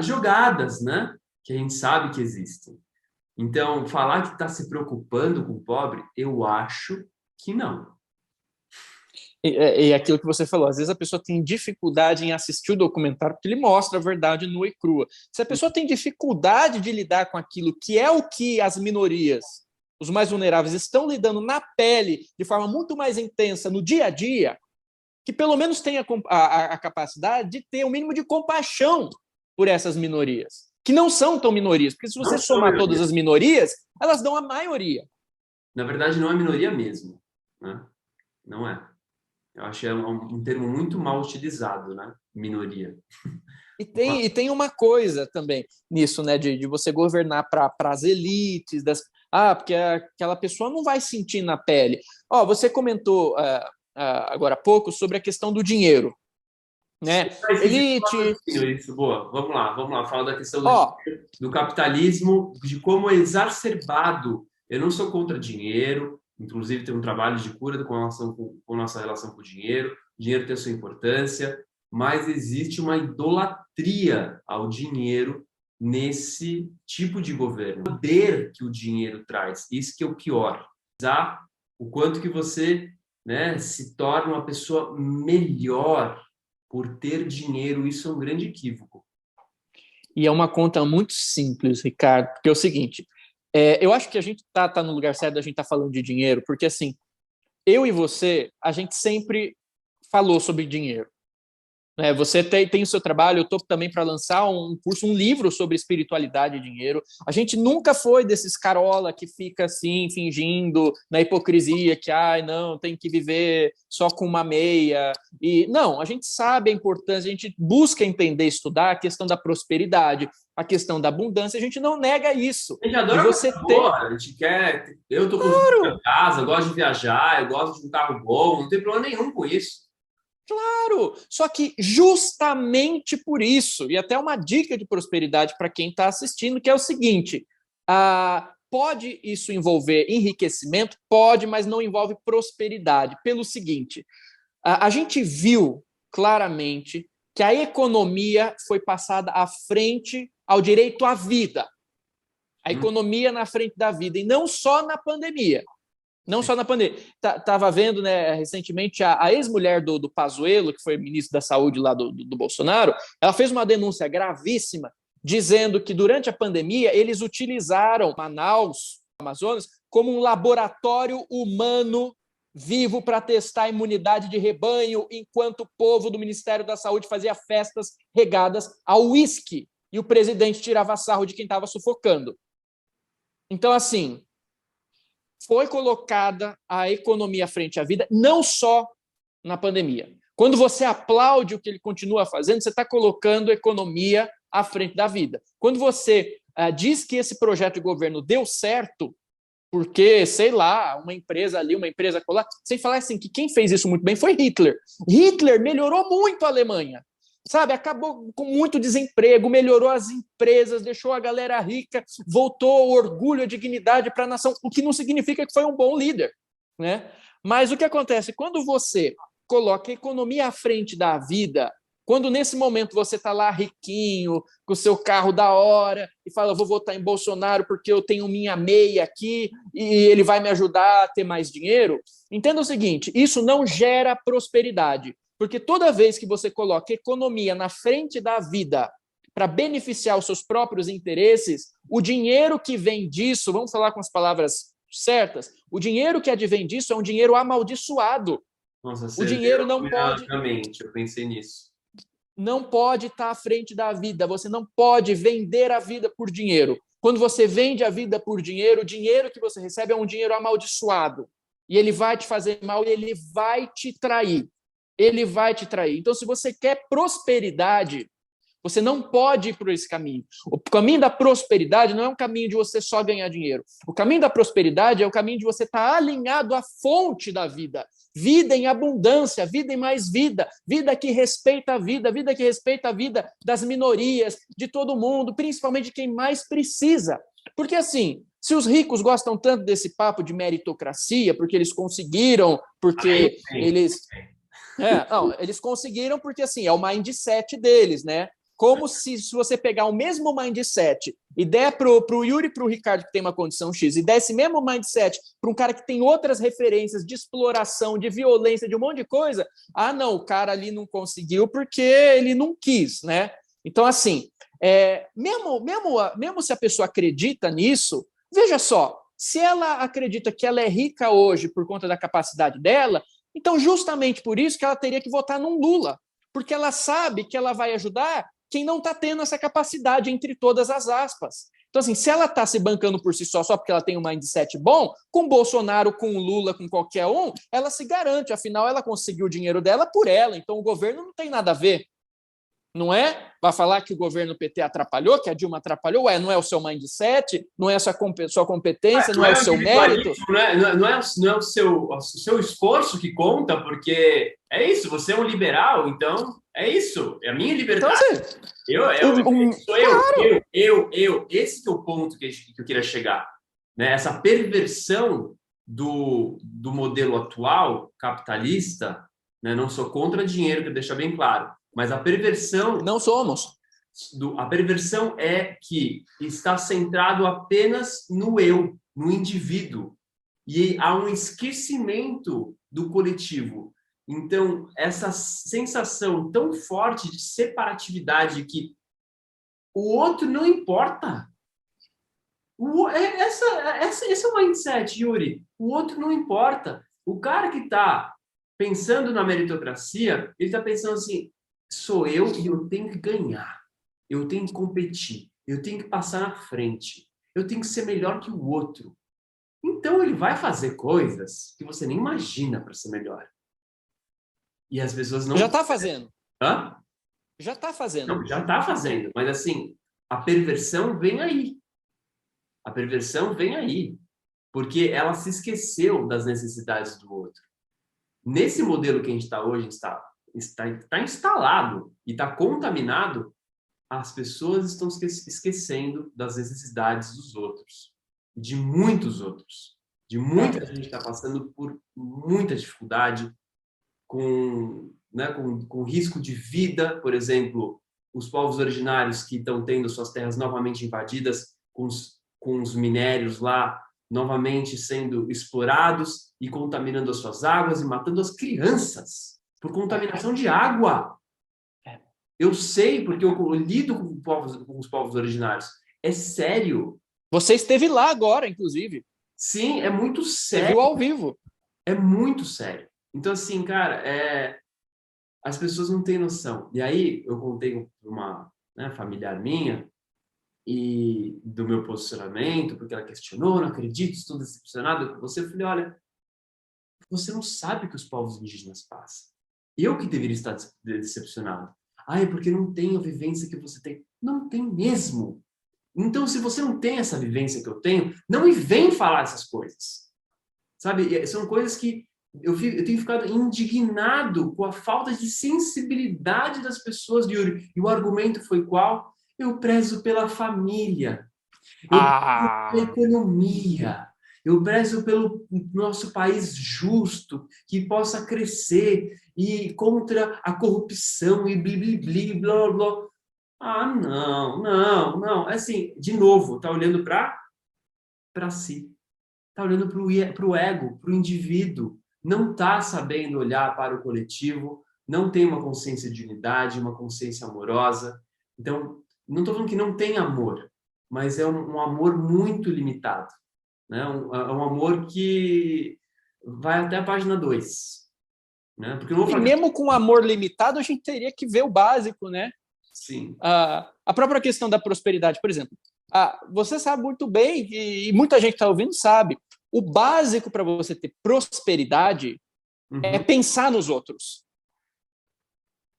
Jogadas, né? Que a gente sabe que existem. Então, falar que está se preocupando com o pobre, eu acho que não. e aquilo que você falou, às vezes a pessoa tem dificuldade em assistir o documentário porque ele mostra a verdade nua e crua. Se a pessoa tem dificuldade de lidar com aquilo que é o que as minorias, os mais vulneráveis, estão lidando na pele de forma muito mais intensa no dia a dia, que pelo menos tenha a capacidade de ter o mínimo de compaixão por essas minorias, que não são tão minorias, porque se você somar todas as minorias, elas dão a maioria. Na verdade, não é minoria mesmo, né? Não é. Eu acho que é um termo muito mal utilizado, né? Minoria. E tem uma coisa também nisso, né? De você governar para as elites, porque aquela pessoa não vai sentir na pele. Você comentou agora há pouco sobre a questão do dinheiro, né? Elite. Isso, boa. Vamos lá. Fala da questão do capitalismo, de como é exacerbado. Eu não sou contra dinheiro, inclusive tem um trabalho de cura com nossa relação com o dinheiro. O dinheiro tem a sua importância, mas existe uma idolatria ao dinheiro nesse tipo de governo. O poder que o dinheiro traz, isso que é o pior. O quanto que você, né, se torna uma pessoa melhor por ter dinheiro, isso é um grande equívoco. E é uma conta muito simples, Ricardo, porque é o seguinte, eu acho que a gente tá no lugar certo, a gente tá falando de dinheiro, porque assim, eu e você, a gente sempre falou sobre dinheiro. Você tem o seu trabalho, eu estou também para lançar um curso, um livro sobre espiritualidade e dinheiro. A gente nunca foi desses carola que fica assim, fingindo na hipocrisia que, não, tem que viver só com uma meia. E não, a gente sabe a importância, a gente busca entender, estudar a questão da prosperidade, a questão da abundância, a gente não nega isso. A gente adora você boa, a gente quer... Eu estou construindo a casa, eu gosto de viajar, eu gosto de um carro bom, não tem problema nenhum com isso. Claro, só que justamente por isso, e até uma dica de prosperidade para quem está assistindo, que é o seguinte: pode isso envolver enriquecimento? Pode, mas não envolve prosperidade. Pelo seguinte, a gente viu claramente que a economia foi passada à frente ao direito à vida. A economia na frente da vida, e não só na pandemia. Não só na pandemia. Estava vendo, né, recentemente a ex-mulher do Pazuello, que foi ministro da Saúde lá do Bolsonaro, ela fez uma denúncia gravíssima, dizendo que durante a pandemia eles utilizaram Manaus, Amazonas, como um laboratório humano vivo para testar a imunidade de rebanho, enquanto o povo do Ministério da Saúde fazia festas regadas ao uísque e o presidente tirava sarro de quem estava sufocando. Então, assim, foi colocada a economia frente à vida, não só na pandemia. Quando você aplaude o que ele continua fazendo, você está colocando a economia à frente da vida. Quando você diz que esse projeto de governo deu certo, porque, sei lá, uma empresa ali, uma empresa colar, sem falar assim, que quem fez isso muito bem foi Hitler. Hitler melhorou muito a Alemanha. Sabe, acabou com muito desemprego, melhorou as empresas, deixou a galera rica, voltou o orgulho, a dignidade para a nação, o que não significa que foi um bom líder, né? Mas o que acontece? Quando você coloca a economia à frente da vida, quando nesse momento você está lá riquinho, com o seu carro da hora, e fala, vou votar em Bolsonaro porque eu tenho minha meia aqui e ele vai me ajudar a ter mais dinheiro, entenda o seguinte, isso não gera prosperidade. Porque toda vez que você coloca economia na frente da vida para beneficiar os seus próprios interesses, o dinheiro que vem disso, vamos falar com as palavras certas, o dinheiro que advém disso é um dinheiro amaldiçoado. Nossa, o dinheiro não pode... Eu pensei nisso. Não pode estar à frente da vida, você não pode vender a vida por dinheiro. Quando você vende a vida por dinheiro, o dinheiro que você recebe é um dinheiro amaldiçoado. E ele vai te fazer mal e ele vai te trair. Ele vai te trair. Então, se você quer prosperidade, Você não pode ir por esse caminho. O caminho da prosperidade não é um caminho de você só ganhar dinheiro. O caminho da prosperidade é o caminho de você estar alinhado à fonte da vida. Vida em abundância, vida em mais vida, vida que respeita a vida que respeita a vida das minorias, de todo mundo, principalmente de quem mais precisa. Porque assim, se os ricos gostam tanto desse papo de meritocracia, porque eles conseguiram, porque eles... eles conseguiram porque assim, é o mindset deles, né? Como se você pegar o mesmo mindset e der para o Yuri e para o Ricardo, que tem uma condição X, e der esse mesmo mindset para um cara que tem outras referências de exploração, de violência, de um monte de coisa, não, o cara ali não conseguiu porque ele não quis, né? Então, assim, mesmo se a pessoa acredita nisso, veja só, se ela acredita que ela é rica hoje por conta da capacidade dela, então justamente por isso que ela teria que votar num Lula, porque ela sabe que ela vai ajudar quem não está tendo essa capacidade, entre todas as aspas. Então, assim, se ela está se bancando por si só porque ela tem um mindset bom, com Bolsonaro, com Lula, com qualquer um, ela se garante, afinal, ela conseguiu o dinheiro dela por ela, então o governo não tem nada a ver. Não é? Vai falar que o governo PT atrapalhou, que a Dilma atrapalhou? Não é o seu mindset, não é a sua competência, não é o seu mérito? Não é o seu esforço que conta, porque é isso, você é um liberal, então é isso, é a minha liberdade. Então, esse que é o ponto que eu queria chegar. Né? Essa perversão do modelo atual, capitalista, né? Não sou contra dinheiro, que deixa bem claro, mas a perversão... Não somos. A perversão é que está centrado apenas no eu, no indivíduo. E há um esquecimento do coletivo. Então, essa sensação tão forte de separatividade que o outro não importa. Esse é o mindset, Yuri. O outro não importa. O cara que está pensando na meritocracia, ele está pensando assim, sou eu e eu tenho que ganhar. Eu tenho que competir. Eu tenho que passar na frente. Eu tenho que ser melhor que o outro. Então, ele vai fazer coisas que você nem imagina para ser melhor. E as pessoas não... Já está fazendo. Hã? Já está fazendo. Não, já está fazendo. Mas, assim, a perversão vem aí. A perversão vem aí. Porque ela se esqueceu das necessidades do outro. Nesse modelo que a gente está hoje, está instalado e está contaminado, as pessoas estão esquecendo das necessidades dos outros. De muitos outros. De muita gente está passando por muita dificuldade, com risco de vida, por exemplo, os povos originários que estão tendo suas terras novamente invadidas, com os minérios lá novamente sendo explorados e contaminando as suas águas e matando as crianças por contaminação de água. Eu sei, porque eu lido com os povos originários. É sério. Você esteve lá agora, inclusive. Sim, é muito sério. Você viu ao vivo. É muito sério. Então, assim, cara, as pessoas não têm noção. E aí, eu contei para uma familiar minha e do meu posicionamento, porque ela questionou, não acredito, estou decepcionado com você. Eu falei, olha, você não sabe o que os povos indígenas passam. Eu que deveria estar decepcionado. É porque não tem a vivência que você tem. Não tem mesmo. Então, se você não tem essa vivência que eu tenho, não me vem falar essas coisas. Sabe? São coisas que eu tenho ficado indignado com a falta de sensibilidade das pessoas, Yuri. E o argumento foi qual? Eu prezo pela família. Eu prezo pela economia. Eu prezo pelo nosso país justo, que possa crescer e contra a corrupção e blá, blá, blá. Não. Assim, de novo, tá olhando para si. Tá olhando para o ego, para o indivíduo. Não tá sabendo olhar para o coletivo, não tem uma consciência de unidade, uma consciência amorosa. Então, não estou falando que não tem amor, mas é um amor muito limitado. Né? Um amor que vai até a página 2. Né? Porque E mesmo com amor limitado, a gente teria que ver o básico, né? Sim. A própria questão da prosperidade, por exemplo. Você sabe muito bem, e muita gente está ouvindo sabe, o básico para você ter prosperidade é pensar nos outros.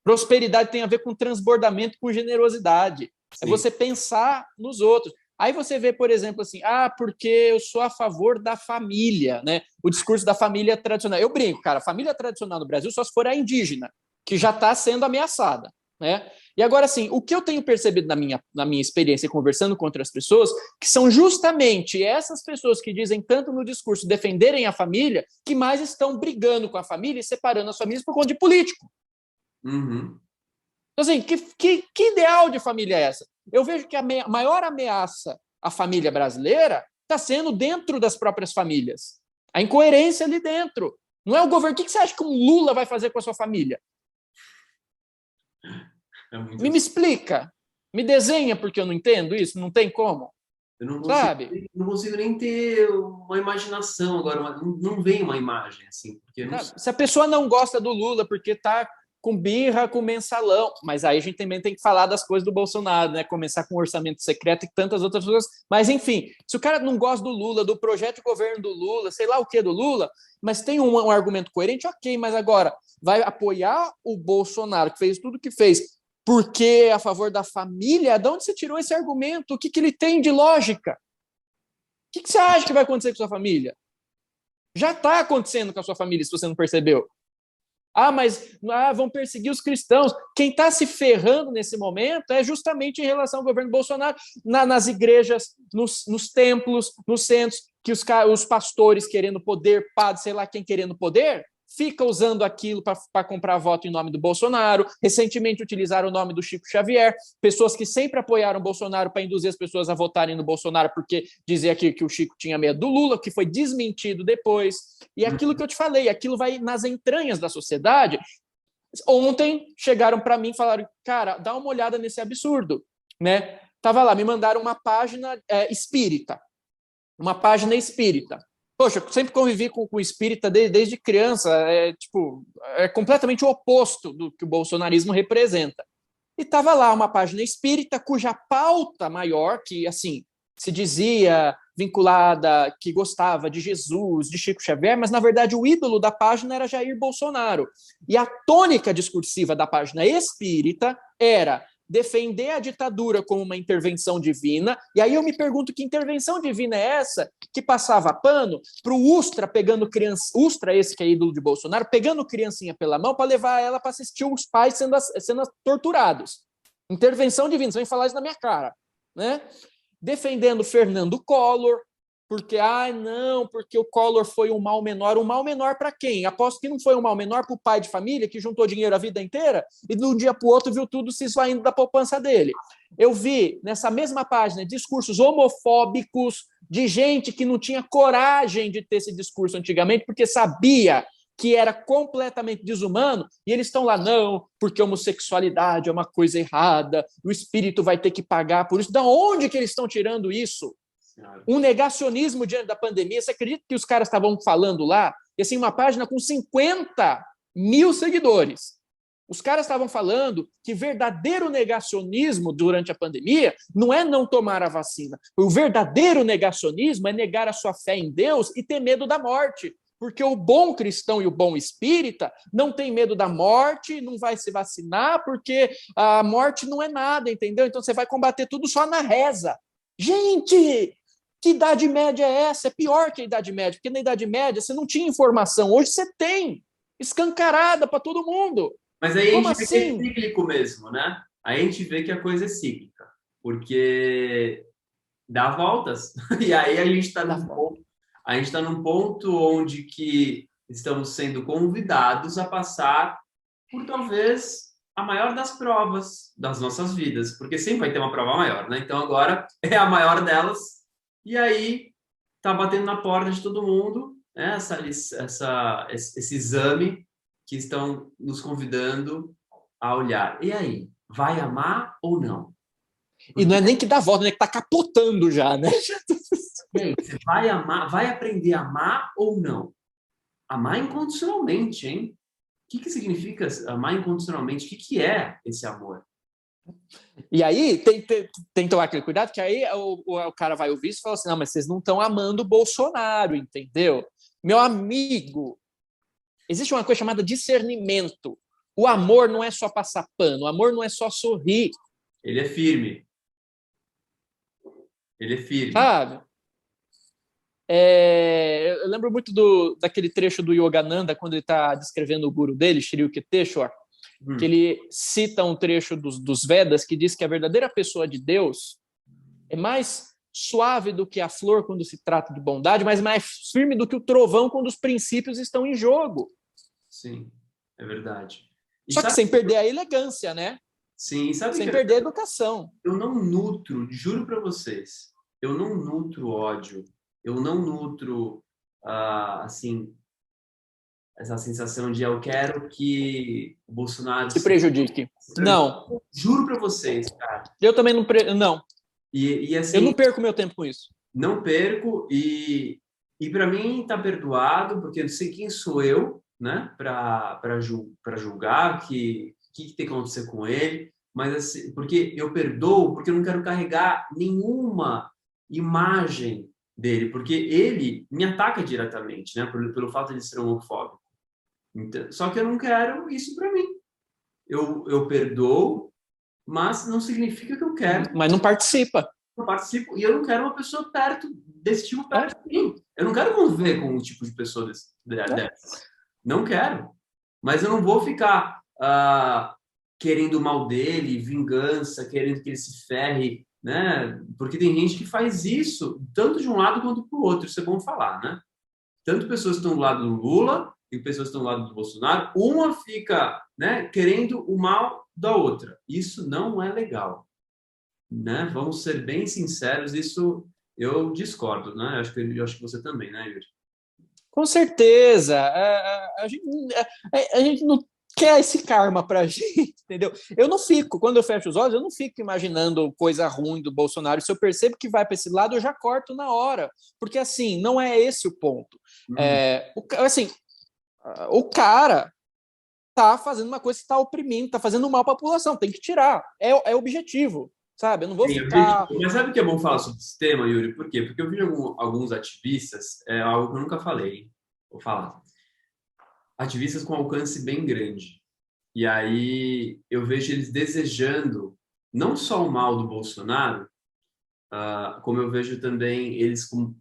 Prosperidade tem a ver com transbordamento, com generosidade. Sim. É você pensar nos outros. Aí você vê, por exemplo, assim, porque eu sou a favor da família, né? O discurso da família tradicional. Eu brinco, cara, a família tradicional no Brasil só se for a indígena, que já está sendo ameaçada, né? E agora, assim, o que eu tenho percebido na minha experiência conversando com outras pessoas, que são justamente essas pessoas que dizem tanto no discurso defenderem a família, que mais estão brigando com a família e separando as famílias por conta de político. Uhum. Então, assim, que ideal de família é essa? Eu vejo que a maior ameaça à família brasileira está sendo dentro das próprias famílias. A incoerência ali dentro. Não é o governo. O que você acha que um Lula vai fazer com a sua família? Me explica. Me desenha, porque eu não entendo isso. Não tem como. Eu não consigo, sabe? não consigo nem ter uma imaginação agora. Não vem uma imagem assim. Porque não... Se a pessoa não gosta do Lula porque está com birra, com mensalão. Mas aí a gente também tem que falar das coisas do Bolsonaro, né? Começar com orçamento secreto e tantas outras coisas. Mas, enfim, se o cara não gosta do Lula, do projeto de governo do Lula, sei lá o que do Lula, mas tem um argumento coerente, ok, mas agora vai apoiar o Bolsonaro, que fez tudo o que fez, porque é a favor da família? De onde você tirou esse argumento? O que ele tem de lógica? O que você acha que vai acontecer com a sua família? Já está acontecendo com a sua família, se você não percebeu. Mas vão perseguir os cristãos. Quem está se ferrando nesse momento é justamente em relação ao governo Bolsonaro, nas igrejas, nos templos, nos centros, que os pastores querendo poder, padres, sei lá quem querendo poder, fica usando aquilo para comprar voto em nome do Bolsonaro. Recentemente utilizaram o nome do Chico Xavier, pessoas que sempre apoiaram o Bolsonaro para induzir as pessoas a votarem no Bolsonaro, porque dizia que o Chico tinha medo do Lula, que foi desmentido depois. E aquilo que eu te falei, aquilo vai nas entranhas da sociedade. Ontem chegaram para mim e falaram, cara, dá uma olhada nesse absurdo, né? Tava lá, me mandaram uma página espírita. Uma página espírita. Poxa, eu sempre convivi com o espírita desde criança, é completamente o oposto do que o bolsonarismo representa. E estava lá uma página espírita cuja pauta maior, que assim se dizia vinculada, que gostava de Jesus, de Chico Xavier, mas na verdade o ídolo da página era Jair Bolsonaro. E a tônica discursiva da página espírita era defender a ditadura como uma intervenção divina. E aí eu me pergunto que intervenção divina é essa que passava pano para o Ustra pegando criança, Ustra, esse que é ídolo de Bolsonaro, pegando criancinha pela mão para levar ela para assistir os pais sendo torturados. Intervenção divina, você vem falar isso na minha cara, né? Defendendo Fernando Collor, porque, porque o Collor foi um mal menor para quem? Aposto que não foi um mal menor para o pai de família que juntou dinheiro a vida inteira e de um dia para o outro viu tudo se esvaindo da poupança dele. Eu vi nessa mesma página discursos homofóbicos de gente que não tinha coragem de ter esse discurso antigamente porque sabia que era completamente desumano, e eles estão lá, não, porque homossexualidade é uma coisa errada, o espírito vai ter que pagar por isso. Da onde que eles estão tirando isso? Um negacionismo diante da pandemia. Você acredita que os caras estavam falando lá? E assim, uma página com 50 mil seguidores. Os caras estavam falando que verdadeiro negacionismo durante a pandemia não é não tomar a vacina. O verdadeiro negacionismo é negar a sua fé em Deus e ter medo da morte. Porque o bom cristão e o bom espírita não tem medo da morte, não vai se vacinar, porque a morte não é nada, entendeu? Então você vai combater tudo só na reza. Gente, que idade média é essa? É pior que a Idade Média, porque na Idade Média você não tinha informação. Hoje você tem, escancarada para todo mundo. Mas aí Como a gente vê assim? que é cíclico mesmo, né? Aí a gente vê que a coisa é cíclica, porque dá voltas. E aí a gente está num ponto onde que estamos sendo convidados a passar por talvez a maior das provas das nossas vidas, porque sempre vai ter uma prova maior, né? Então agora é a maior delas, e aí tá batendo na porta de todo mundo, né? Esse exame que estão nos convidando a olhar. E aí, vai amar ou não? E não é nem que dá volta, né? Que tá capotando já, né? E aí, você vai amar, vai aprender a amar ou não? Amar incondicionalmente, hein? O que significa amar incondicionalmente? O que é esse amor? E aí tem que tomar aquele cuidado, que aí o cara vai ouvir isso e fala assim, não, mas vocês não estão amando o Bolsonaro, entendeu? Meu amigo, existe uma coisa chamada discernimento. O amor não é só passar pano, o amor não é só sorrir. Ele é firme. Ele é firme. Sabe? Eu lembro muito daquele trecho do Yogananda, quando ele está descrevendo o guru dele, Shri Yukteswar, que ele cita um trecho dos Vedas que diz que a verdadeira pessoa de Deus é mais suave do que a flor quando se trata de bondade, mas mais firme do que o trovão quando os princípios estão em jogo. Sim, é verdade. E Só que sem perder a elegância, né? Sim, sabe sem que perder a educação. Eu não nutro, juro para vocês, eu não nutro ódio, eu não nutro, assim, essa sensação de eu quero que o Bolsonaro se prejudique. Não. Juro para vocês, cara. Eu também não. Não. E assim, eu não perco meu tempo com isso. Não perco e para mim tá perdoado, porque eu sei quem sou eu, né, para julgar que tem que acontecer com ele, mas assim, porque eu perdoo, porque eu não quero carregar nenhuma imagem dele, porque ele me ataca diretamente, né, pelo fato de ser homofóbico. Então, só que eu não quero isso para mim. Eu perdoo, mas não significa que eu quero. Mas não participa. Eu participo e eu não quero uma pessoa desse tipo perto de mim. Eu não quero conviver com um tipo de pessoa dessas. Não quero. Mas eu não vou ficar querendo o mal dele, vingança, querendo que ele se ferre, né? Porque tem gente que faz isso tanto de um lado quanto do outro. Isso é bom falar, né? Tanto pessoas que estão do lado do Lula e pessoas que estão do lado do Bolsonaro, uma fica, né, querendo o mal da outra. Isso não é legal. Né? Vamos ser bem sinceros, isso eu discordo, né? Eu acho que você também, né, Yuri? Com certeza. A gente não quer esse karma pra gente, entendeu? Eu não fico, quando eu fecho os olhos, eu não fico imaginando coisa ruim do Bolsonaro. Se eu percebo que vai para esse lado, eu já corto na hora. Porque, assim, não é esse o ponto. O cara tá fazendo uma coisa que tá oprimindo, tá fazendo mal para a população, tem que tirar. É objetivo. Sabe? Eu não vou ficar... Mas sabe o que é bom falar sobre esse tema, Yuri? Por quê? Porque eu vi alguns ativistas, algo que eu nunca falei, hein? Vou falar. Ativistas com alcance bem grande. E aí eu vejo eles desejando não só o mal do Bolsonaro, como eu vejo também eles são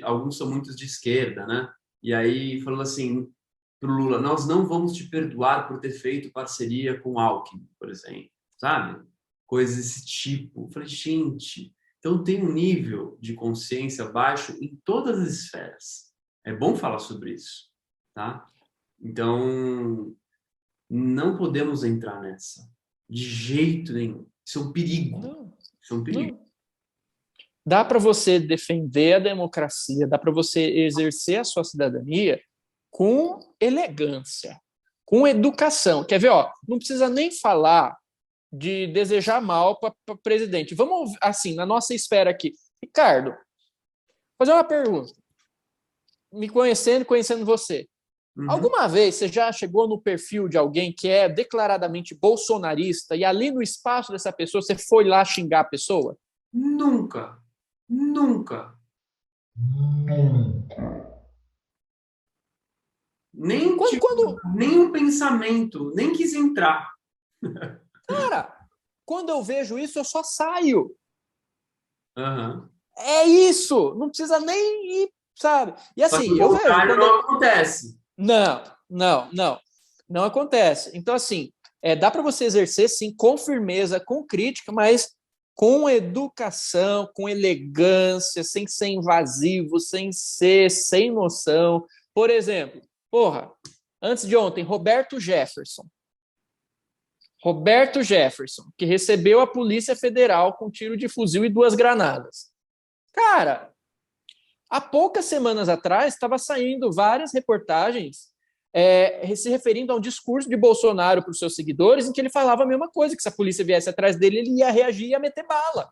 alguns são muitos de esquerda, né? E aí falando assim pro Lula, nós não vamos te perdoar por ter feito parceria com o Alckmin, por exemplo, sabe? Coisas desse tipo. Eu falei, gente, então tem um nível de consciência baixo em todas as esferas. É bom falar sobre isso, tá? Então, não podemos entrar nessa. De jeito nenhum. Isso é um perigo. Não, isso é um perigo. Não. Dá para você defender a democracia, dá para você exercer a sua cidadania com elegância, com educação. Quer ver? Não precisa nem falar de desejar mal para o presidente. Vamos, assim, na nossa esfera aqui. Ricardo, fazer uma pergunta. Me conhecendo você. Alguma vez você já chegou no perfil de alguém que é declaradamente bolsonarista e ali no espaço dessa pessoa você foi lá xingar a pessoa? Nunca. Nunca. Nem um pensamento, nem quis entrar. Cara, quando eu vejo isso, eu só saio. Uhum. É isso, não precisa nem ir, sabe? E assim, eu vejo. Não acontece. Não acontece. Então, assim, dá para você exercer, sim, com firmeza, com crítica, mas com educação, com elegância, sem ser invasivo, sem noção. Por exemplo, antes de ontem, Roberto Jefferson, que recebeu a Polícia Federal com tiro de fuzil e 2 granadas. Cara, há poucas semanas atrás estava saindo várias reportagens se referindo a um discurso de Bolsonaro para os seus seguidores, em que ele falava a mesma coisa, que se a polícia viesse atrás dele, ele ia reagir e ia meter bala.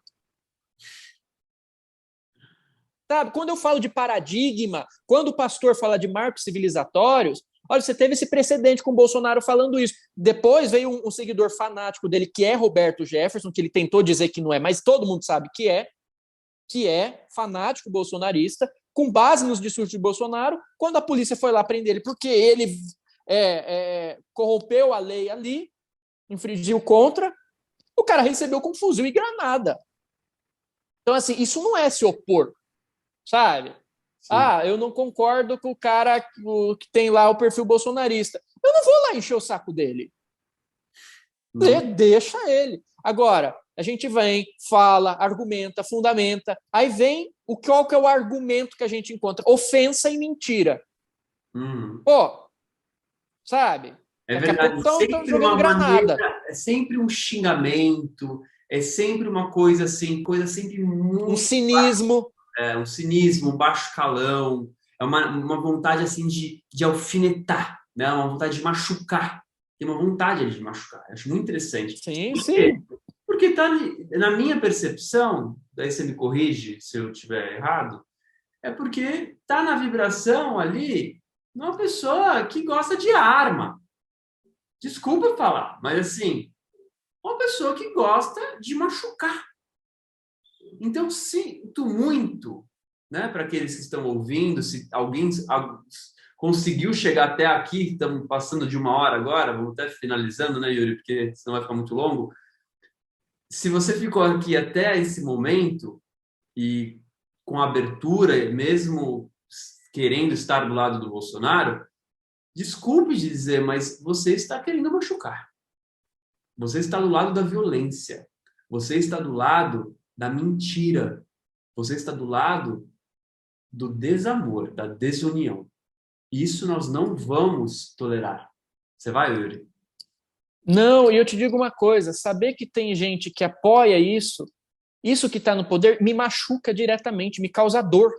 Sabe? Quando eu falo de paradigma, quando o pastor fala de marcos civilizatórios, olha, você teve esse precedente com o Bolsonaro falando isso. Depois veio um seguidor fanático dele, que é Roberto Jefferson, que ele tentou dizer que não é, mas todo mundo sabe que é fanático bolsonarista, com base nos discursos de Bolsonaro, quando a polícia foi lá prender ele, porque ele corrompeu a lei ali, infringiu contra, o cara recebeu com fuzil e granada. Então, assim, isso não é se opor, sabe? Sim. Eu não concordo com o cara que tem lá o perfil bolsonarista. Eu não vou lá encher o saco dele. Deixa ele. Agora, a gente vem, fala, argumenta, fundamenta, aí vem qual que é o argumento que a gente encontra? Ofensa e mentira. Pô, sabe? É Daqui verdade, a pouco estão jogando maneira, granada. é sempre um xingamento, é sempre uma coisa assim, coisa sempre muito... Um cinismo. Um cinismo, um baixo calão, é uma vontade assim de alfinetar, né? Uma vontade de machucar. Tem uma vontade de machucar. Eu acho muito interessante. Sim, Por sim. quê? Porque tá na minha percepção, daí você me corrige se eu estiver errado, é porque tá na vibração ali uma pessoa que gosta de arma. Desculpa falar, mas assim, uma pessoa que gosta de machucar. Então, sinto muito, né, para aqueles que estão ouvindo, se alguém conseguiu chegar até aqui, estamos passando de 1 hora agora, vamos até finalizando, né, Yuri, porque senão vai ficar muito longo. Se você ficou aqui até esse momento e com abertura, mesmo querendo estar do lado do Bolsonaro, desculpe dizer, mas você está querendo machucar. Você está do lado da violência. Você está do lado da mentira. Você está do lado do desamor, da desunião. Isso nós não vamos tolerar. Você vai, Yuri? Não, e eu te digo uma coisa, saber que tem gente que apoia isso que está no poder, me machuca diretamente, me causa dor.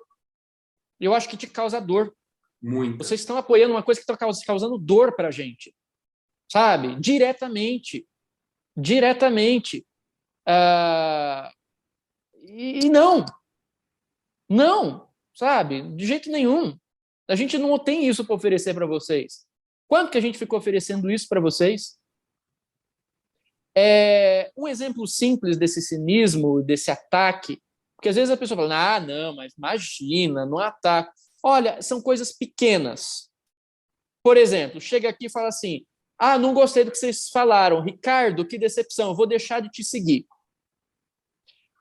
Eu acho que te causa dor. Muito. Vocês estão apoiando uma coisa que está causando dor para a gente. Sabe? Diretamente. Diretamente. E não. Não. Sabe? De jeito nenhum. A gente não tem isso para oferecer para vocês. Quanto que a gente ficou oferecendo isso para vocês? Um exemplo simples desse cinismo, desse ataque, porque às vezes a pessoa fala, não, mas imagina, não ataca. Olha, são coisas pequenas. Por exemplo, chega aqui e fala assim, não gostei do que vocês falaram. Ricardo, que decepção, eu vou deixar de te seguir.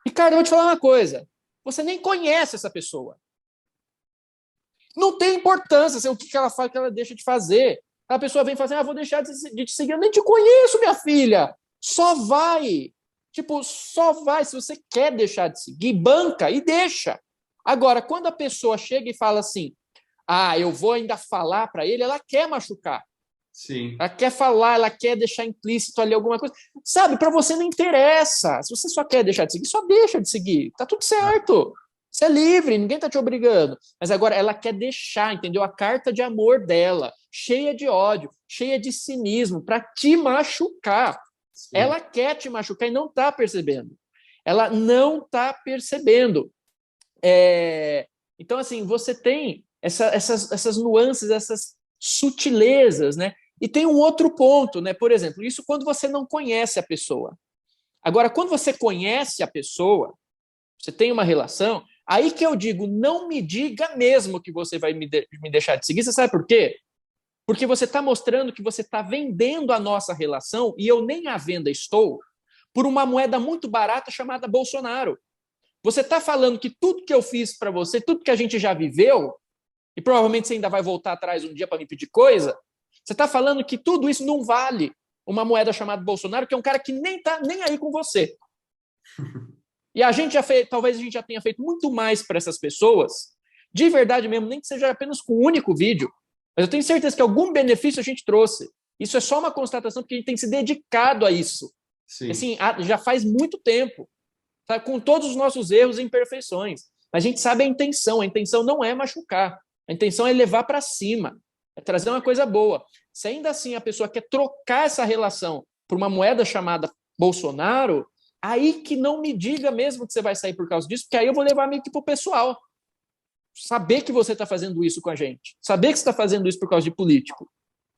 Ricardo, eu vou te falar uma coisa, você nem conhece essa pessoa. Não tem importância o que ela faz, o que ela deixa de fazer. A pessoa vem e fala assim, vou deixar de te seguir, eu nem te conheço, minha filha. Só vai. Só vai. Se você quer deixar de seguir, banca e deixa. Agora, quando a pessoa chega e fala assim, eu vou ainda falar para ele, ela quer machucar. Sim. Ela quer falar, ela quer deixar implícito ali alguma coisa. Sabe, para você não interessa. Se você só quer deixar de seguir, só deixa de seguir. Tá tudo certo. Você é livre, ninguém tá te obrigando. Mas agora ela quer deixar, entendeu? A carta de amor dela, cheia de ódio, cheia de cinismo, para te machucar. Sim. Ela quer te machucar e não está percebendo. Ela não está percebendo. Então, assim, você tem essas nuances, essas sutilezas, né? E tem um outro ponto, né? Por exemplo, isso quando você não conhece a pessoa. Agora, quando você conhece a pessoa, você tem uma relação, aí que eu digo, não me diga mesmo que você vai me deixar de seguir. Você sabe por quê? Porque você está mostrando que você está vendendo a nossa relação, e eu nem à venda estou, por uma moeda muito barata chamada Bolsonaro. Você está falando que tudo que eu fiz para você, tudo que a gente já viveu, e provavelmente você ainda vai voltar atrás um dia para me pedir coisa, você está falando que tudo isso não vale uma moeda chamada Bolsonaro, que é um cara que nem está nem aí com você. E a gente talvez a gente já tenha feito muito mais para essas pessoas, de verdade mesmo, nem que seja apenas com um único vídeo, mas eu tenho certeza que algum benefício a gente trouxe. Isso é só uma constatação, porque a gente tem se dedicado a isso. Sim. Assim, já faz muito tempo, tá? Com todos os nossos erros e imperfeições. A gente sabe a intenção não é machucar, a intenção é levar para cima, é trazer uma coisa boa. Se ainda assim a pessoa quer trocar essa relação por uma moeda chamada Bolsonaro, aí que não me diga mesmo que você vai sair por causa disso, porque aí eu vou levar meio que pro pessoal. Saber que você está fazendo isso com a gente. Saber que você está fazendo isso por causa de político.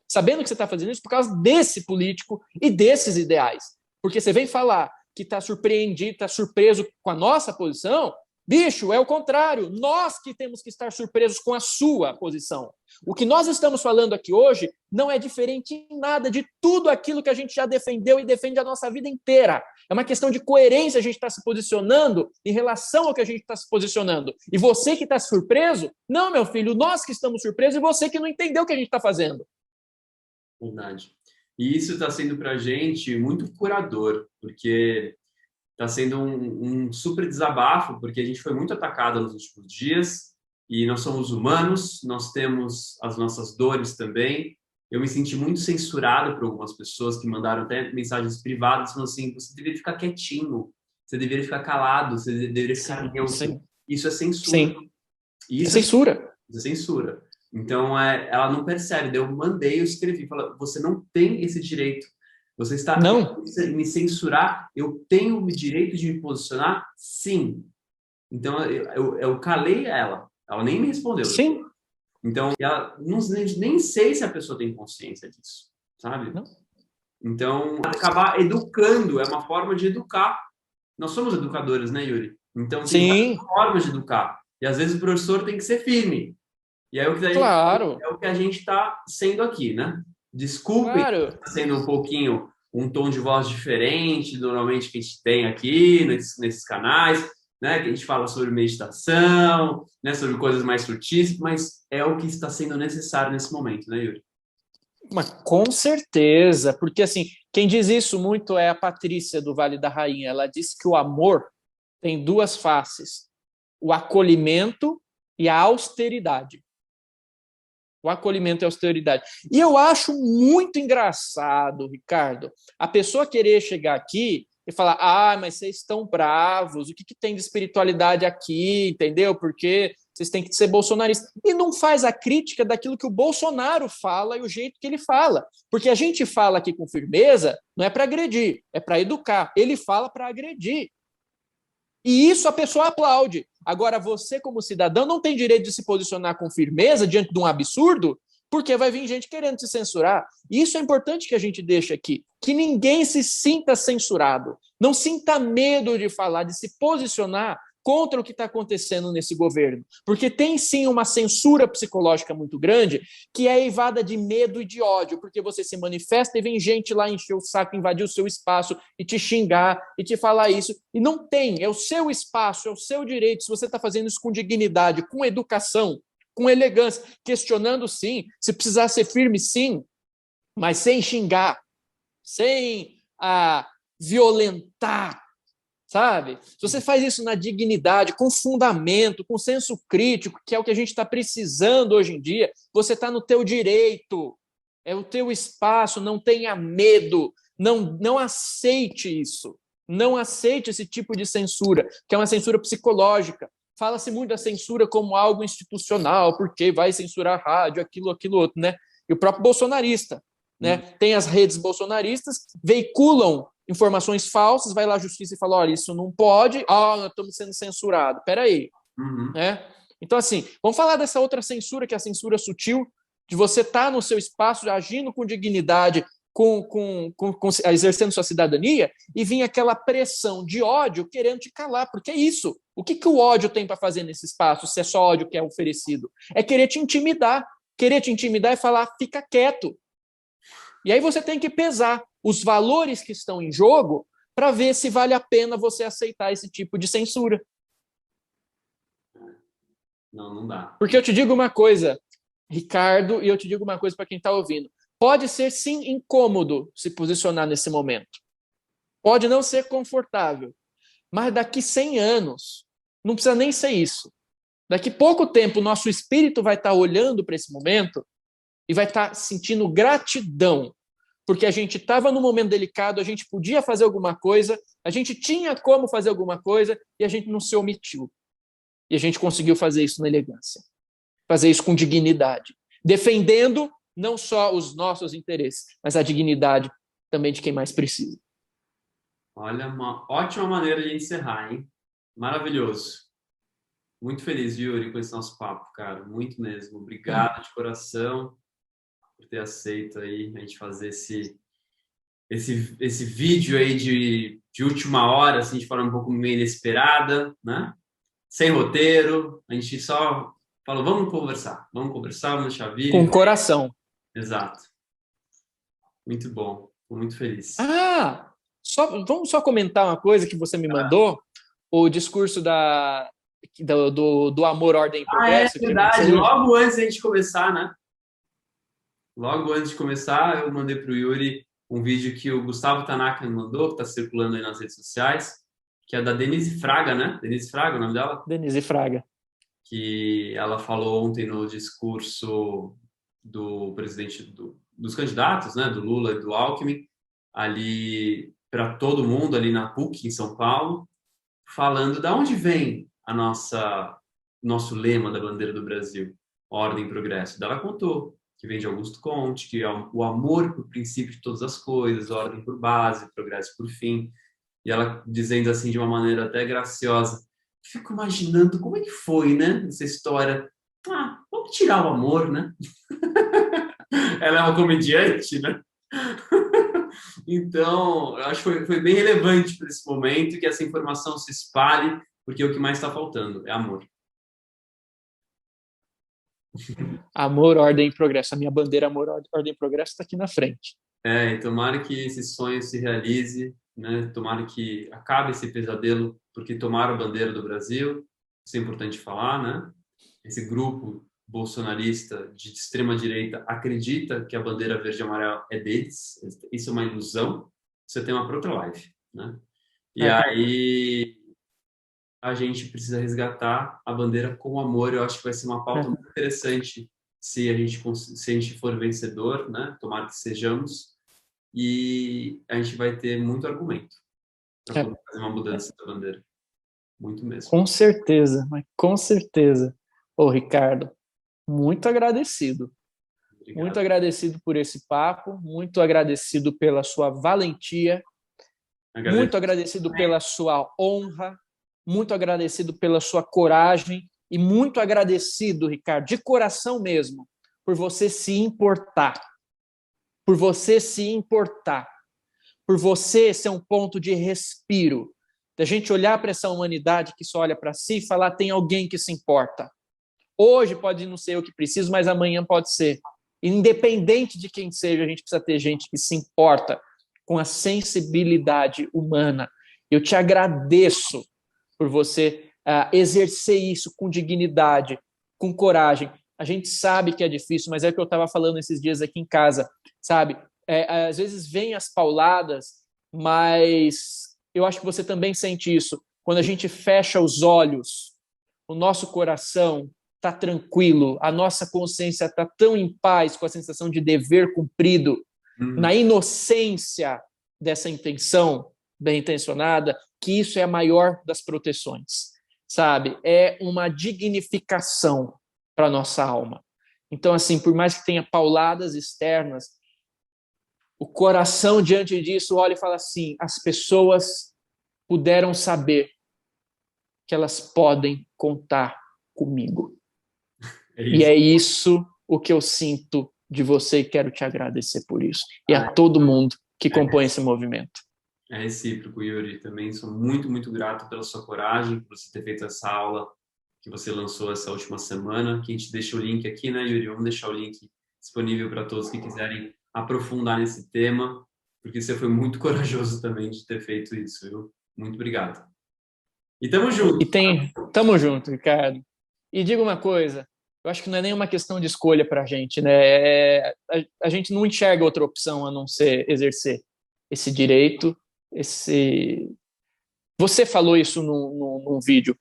Sabendo que você está fazendo isso por causa desse político e desses ideais. Porque você vem falar que está surpreendido, está surpreso com a nossa posição, Bicho, é o contrário. Nós que temos que estar surpresos com a sua posição. O que nós estamos falando aqui hoje não é diferente em nada de tudo aquilo que a gente já defendeu e defende a nossa vida inteira. É uma questão de coerência a gente estar se posicionando em relação ao que a gente está se posicionando. E você que está surpreso, não, meu filho, nós que estamos surpresos e você que não entendeu o que a gente está fazendo. Verdade. E isso está sendo para a gente muito curador, porque está sendo um super desabafo, porque a gente foi muito atacado nos últimos dias e nós somos humanos, nós temos as nossas dores também. Eu me senti muito censurado por algumas pessoas que mandaram até mensagens privadas falando assim, você deveria ficar quietinho, você deveria ficar calado, você deveria ficar neutro. Sim. Isso é censura. Sim. Isso é censura. Isso é censura. Então, ela não percebe. Daí eu mandei, eu escrevi, falei, você não tem esse direito. Você está Não. me censurar, eu tenho o direito de me posicionar? Sim. Então, eu calei ela. Ela nem me respondeu. Sim. Então, ela, nem sei se a pessoa tem consciência disso, sabe? Não. Então, acabar educando é uma forma de educar. Nós somos educadores, né, Yuri? Então, tem várias formas de educar. E, às vezes, o professor tem que ser firme. E aí, Claro. é o que a gente está sendo aqui, né? Desculpem, Claro. está sendo um pouquinho um tom de voz diferente, normalmente, que a gente tem aqui nesses canais, né? Que a gente fala sobre meditação, né? Sobre coisas mais sutis, mas é o que está sendo necessário nesse momento, né, Yuri? Mas com certeza, porque assim, quem diz isso muito é a Patrícia do Vale da Rainha. Ela diz que o amor tem duas faces: o acolhimento e a austeridade. O acolhimento e a austeridade. E eu acho muito engraçado, Ricardo, a pessoa querer chegar aqui e falar, mas vocês estão bravos, o que tem de espiritualidade aqui, entendeu? Porque vocês têm que ser bolsonaristas. E não faz a crítica daquilo que o Bolsonaro fala e o jeito que ele fala. Porque a gente fala aqui com firmeza, não é para agredir, é para educar. Ele fala para agredir. E isso a pessoa aplaude. Agora, você, como cidadão, não tem direito de se posicionar com firmeza diante de um absurdo, porque vai vir gente querendo te censurar. E isso é importante que a gente deixe aqui, que ninguém se sinta censurado, não sinta medo de falar, de se posicionar contra o que está acontecendo nesse governo. Porque tem sim uma censura psicológica muito grande, que é eivada de medo e de ódio, porque você se manifesta e vem gente lá encher o saco, invadir o seu espaço e te xingar e te falar isso. E não tem, é o seu espaço, é o seu direito. Se você está fazendo isso com dignidade, com educação, com elegância, questionando sim, se precisar ser firme sim, mas sem xingar, sem violentar, sabe? Se você faz isso na dignidade, com fundamento, com senso crítico, que é o que a gente está precisando hoje em dia, você está no teu direito, é o teu espaço, não tenha medo, não aceite isso, não aceite esse tipo de censura, que é uma censura psicológica. Fala-se muito da censura como algo institucional, porque vai censurar a rádio, aquilo outro, né? E o próprio bolsonarista, né? Tem as redes bolsonaristas, veiculam informações falsas, vai lá à justiça e fala, olha, isso não pode, nós estamos sendo censurados, peraí. Né? Então, assim, vamos falar dessa outra censura, que é a censura sutil, de você estar no seu espaço, agindo com dignidade, exercendo sua cidadania, e vir aquela pressão de ódio querendo te calar, porque é isso. O que o ódio tem para fazer nesse espaço, se é só ódio que é oferecido? É querer te intimidar e falar, fica quieto. E aí você tem que pesar os valores que estão em jogo para ver se vale a pena você aceitar esse tipo de censura. Não dá. Porque eu te digo uma coisa, Ricardo, e eu te digo uma coisa para quem está ouvindo. Pode ser, sim, incômodo se posicionar nesse momento. Pode não ser confortável. Mas daqui 100 anos, não precisa nem ser isso. Daqui pouco tempo, o nosso espírito vai estar olhando para esse momento e vai estar sentindo gratidão, porque a gente estava num momento delicado, a gente podia fazer alguma coisa, a gente tinha como fazer alguma coisa e a gente não se omitiu. E a gente conseguiu fazer isso na elegância, fazer isso com dignidade, defendendo não só os nossos interesses, mas a dignidade também de quem mais precisa. Olha, uma ótima maneira de encerrar, hein? Maravilhoso. Muito feliz, Yuri, com esse nosso papo, cara. Muito mesmo. Obrigado de coração por ter aceito aí a gente fazer esse vídeo aí de última hora, assim, de forma um pouco meio inesperada, né? sem roteiro, a gente só falou, vamos conversar, vamos deixar vir. Com coração. Exato. Muito bom, estou muito feliz. Vamos só comentar uma coisa que você me mandou, o discurso do amor, ordem e progresso. É verdade, logo antes da gente começar, né? Logo antes de começar, eu mandei para o Yuri um vídeo que o Gustavo Tanaka me mandou, que está circulando aí nas redes sociais, que é da Denise Fraga, né? Denise Fraga, o nome dela? Denise Fraga. Que ela falou ontem no discurso do presidente, dos candidatos, né? Do Lula e do Alckmin, ali para todo mundo, ali na PUC, em São Paulo, falando de onde vem nosso lema da bandeira do Brasil, ordem e progresso. Ela contou que vem de Augusto Comte, que é o amor por princípio de todas as coisas, ordem por base, progresso por fim. E ela dizendo assim de uma maneira até graciosa, fico imaginando como é que foi, né, essa história. Vamos tirar o amor, né? Ela é uma comediante, né? Então, eu acho que foi bem relevante para esse momento que essa informação se espalhe, porque o que mais está faltando é amor. Amor, ordem e progresso. A minha bandeira amor, ordem e progresso está aqui na frente. E tomara que esse sonho se realize, né? Tomara que acabe esse pesadelo, porque tomaram a bandeira do Brasil, isso é importante falar, né? Esse grupo bolsonarista de extrema direita acredita que a bandeira verde e amarela é deles, isso é uma ilusão, isso é tema para outra live, né? E aí a gente precisa resgatar a bandeira com amor. Eu acho que vai ser uma pauta muito interessante se a gente for vencedor, né? Tomara que sejamos. E a gente vai ter muito argumento para poder fazer uma mudança da bandeira. Muito mesmo. Com certeza, mas com certeza. Ô, Ricardo, muito agradecido. Obrigado. Muito agradecido por esse papo, muito agradecido pela sua valentia, muito agradecido pela sua honra, muito agradecido pela sua coragem e muito agradecido, Ricardo, de coração mesmo, por você se importar. Por você se importar. Por você ser um ponto de respiro. Da gente olhar para essa humanidade que só olha para si e falar, tem alguém que se importa. Hoje pode não ser eu que preciso, mas amanhã pode ser. Independente de quem seja, a gente precisa ter gente que se importa com a sensibilidade humana. Eu te agradeço por você exercer isso com dignidade, com coragem. A gente sabe que é difícil, mas é o que eu estava falando esses dias aqui em casa, sabe? Às vezes vem as pauladas, mas eu acho que você também sente isso. Quando a gente fecha os olhos, o nosso coração está tranquilo, a nossa consciência está tão em paz com a sensação de dever cumprido, na inocência dessa intenção bem intencionada, que isso é a maior das proteções, sabe? É uma dignificação para a nossa alma. Então, assim, por mais que tenha pauladas externas, o coração diante disso olha e fala assim, as pessoas puderam saber que elas podem contar comigo. E é isso o que eu sinto de você e quero te agradecer por isso. E a todo mundo que compõe esse movimento. É recíproco, Yuri. Também sou muito, muito grato pela sua coragem, por você ter feito essa aula que você lançou essa última semana, que a gente deixa o link aqui, né, Yuri? Vamos deixar o link disponível para todos que quiserem aprofundar nesse tema, porque você foi muito corajoso também de ter feito isso, viu? Muito obrigado. E tamo junto. Tamo junto, Ricardo. E diga uma coisa, eu acho que não é nenhuma questão de escolha para a gente, né? A gente não enxerga outra opção a não ser exercer esse direito, Você falou isso num vídeo.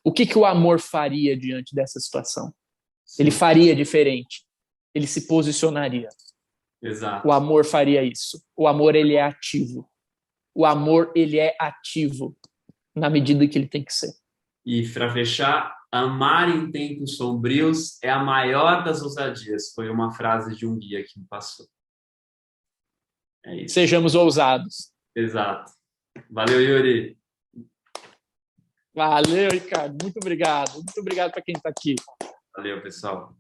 O que o amor faria diante dessa situação? Sim. Ele faria diferente. Ele se posicionaria. Exato. O amor faria isso. O amor, ele é ativo. O amor, ele é ativo na medida que ele tem que ser. E para fechar, amar em tempos sombrios é a maior das ousadias. Foi uma frase de um guia que me passou. É isso. Sejamos ousados. Exato. Valeu, Yuri. Valeu, Ricardo. Muito obrigado. Muito obrigado para quem está aqui. Valeu, pessoal.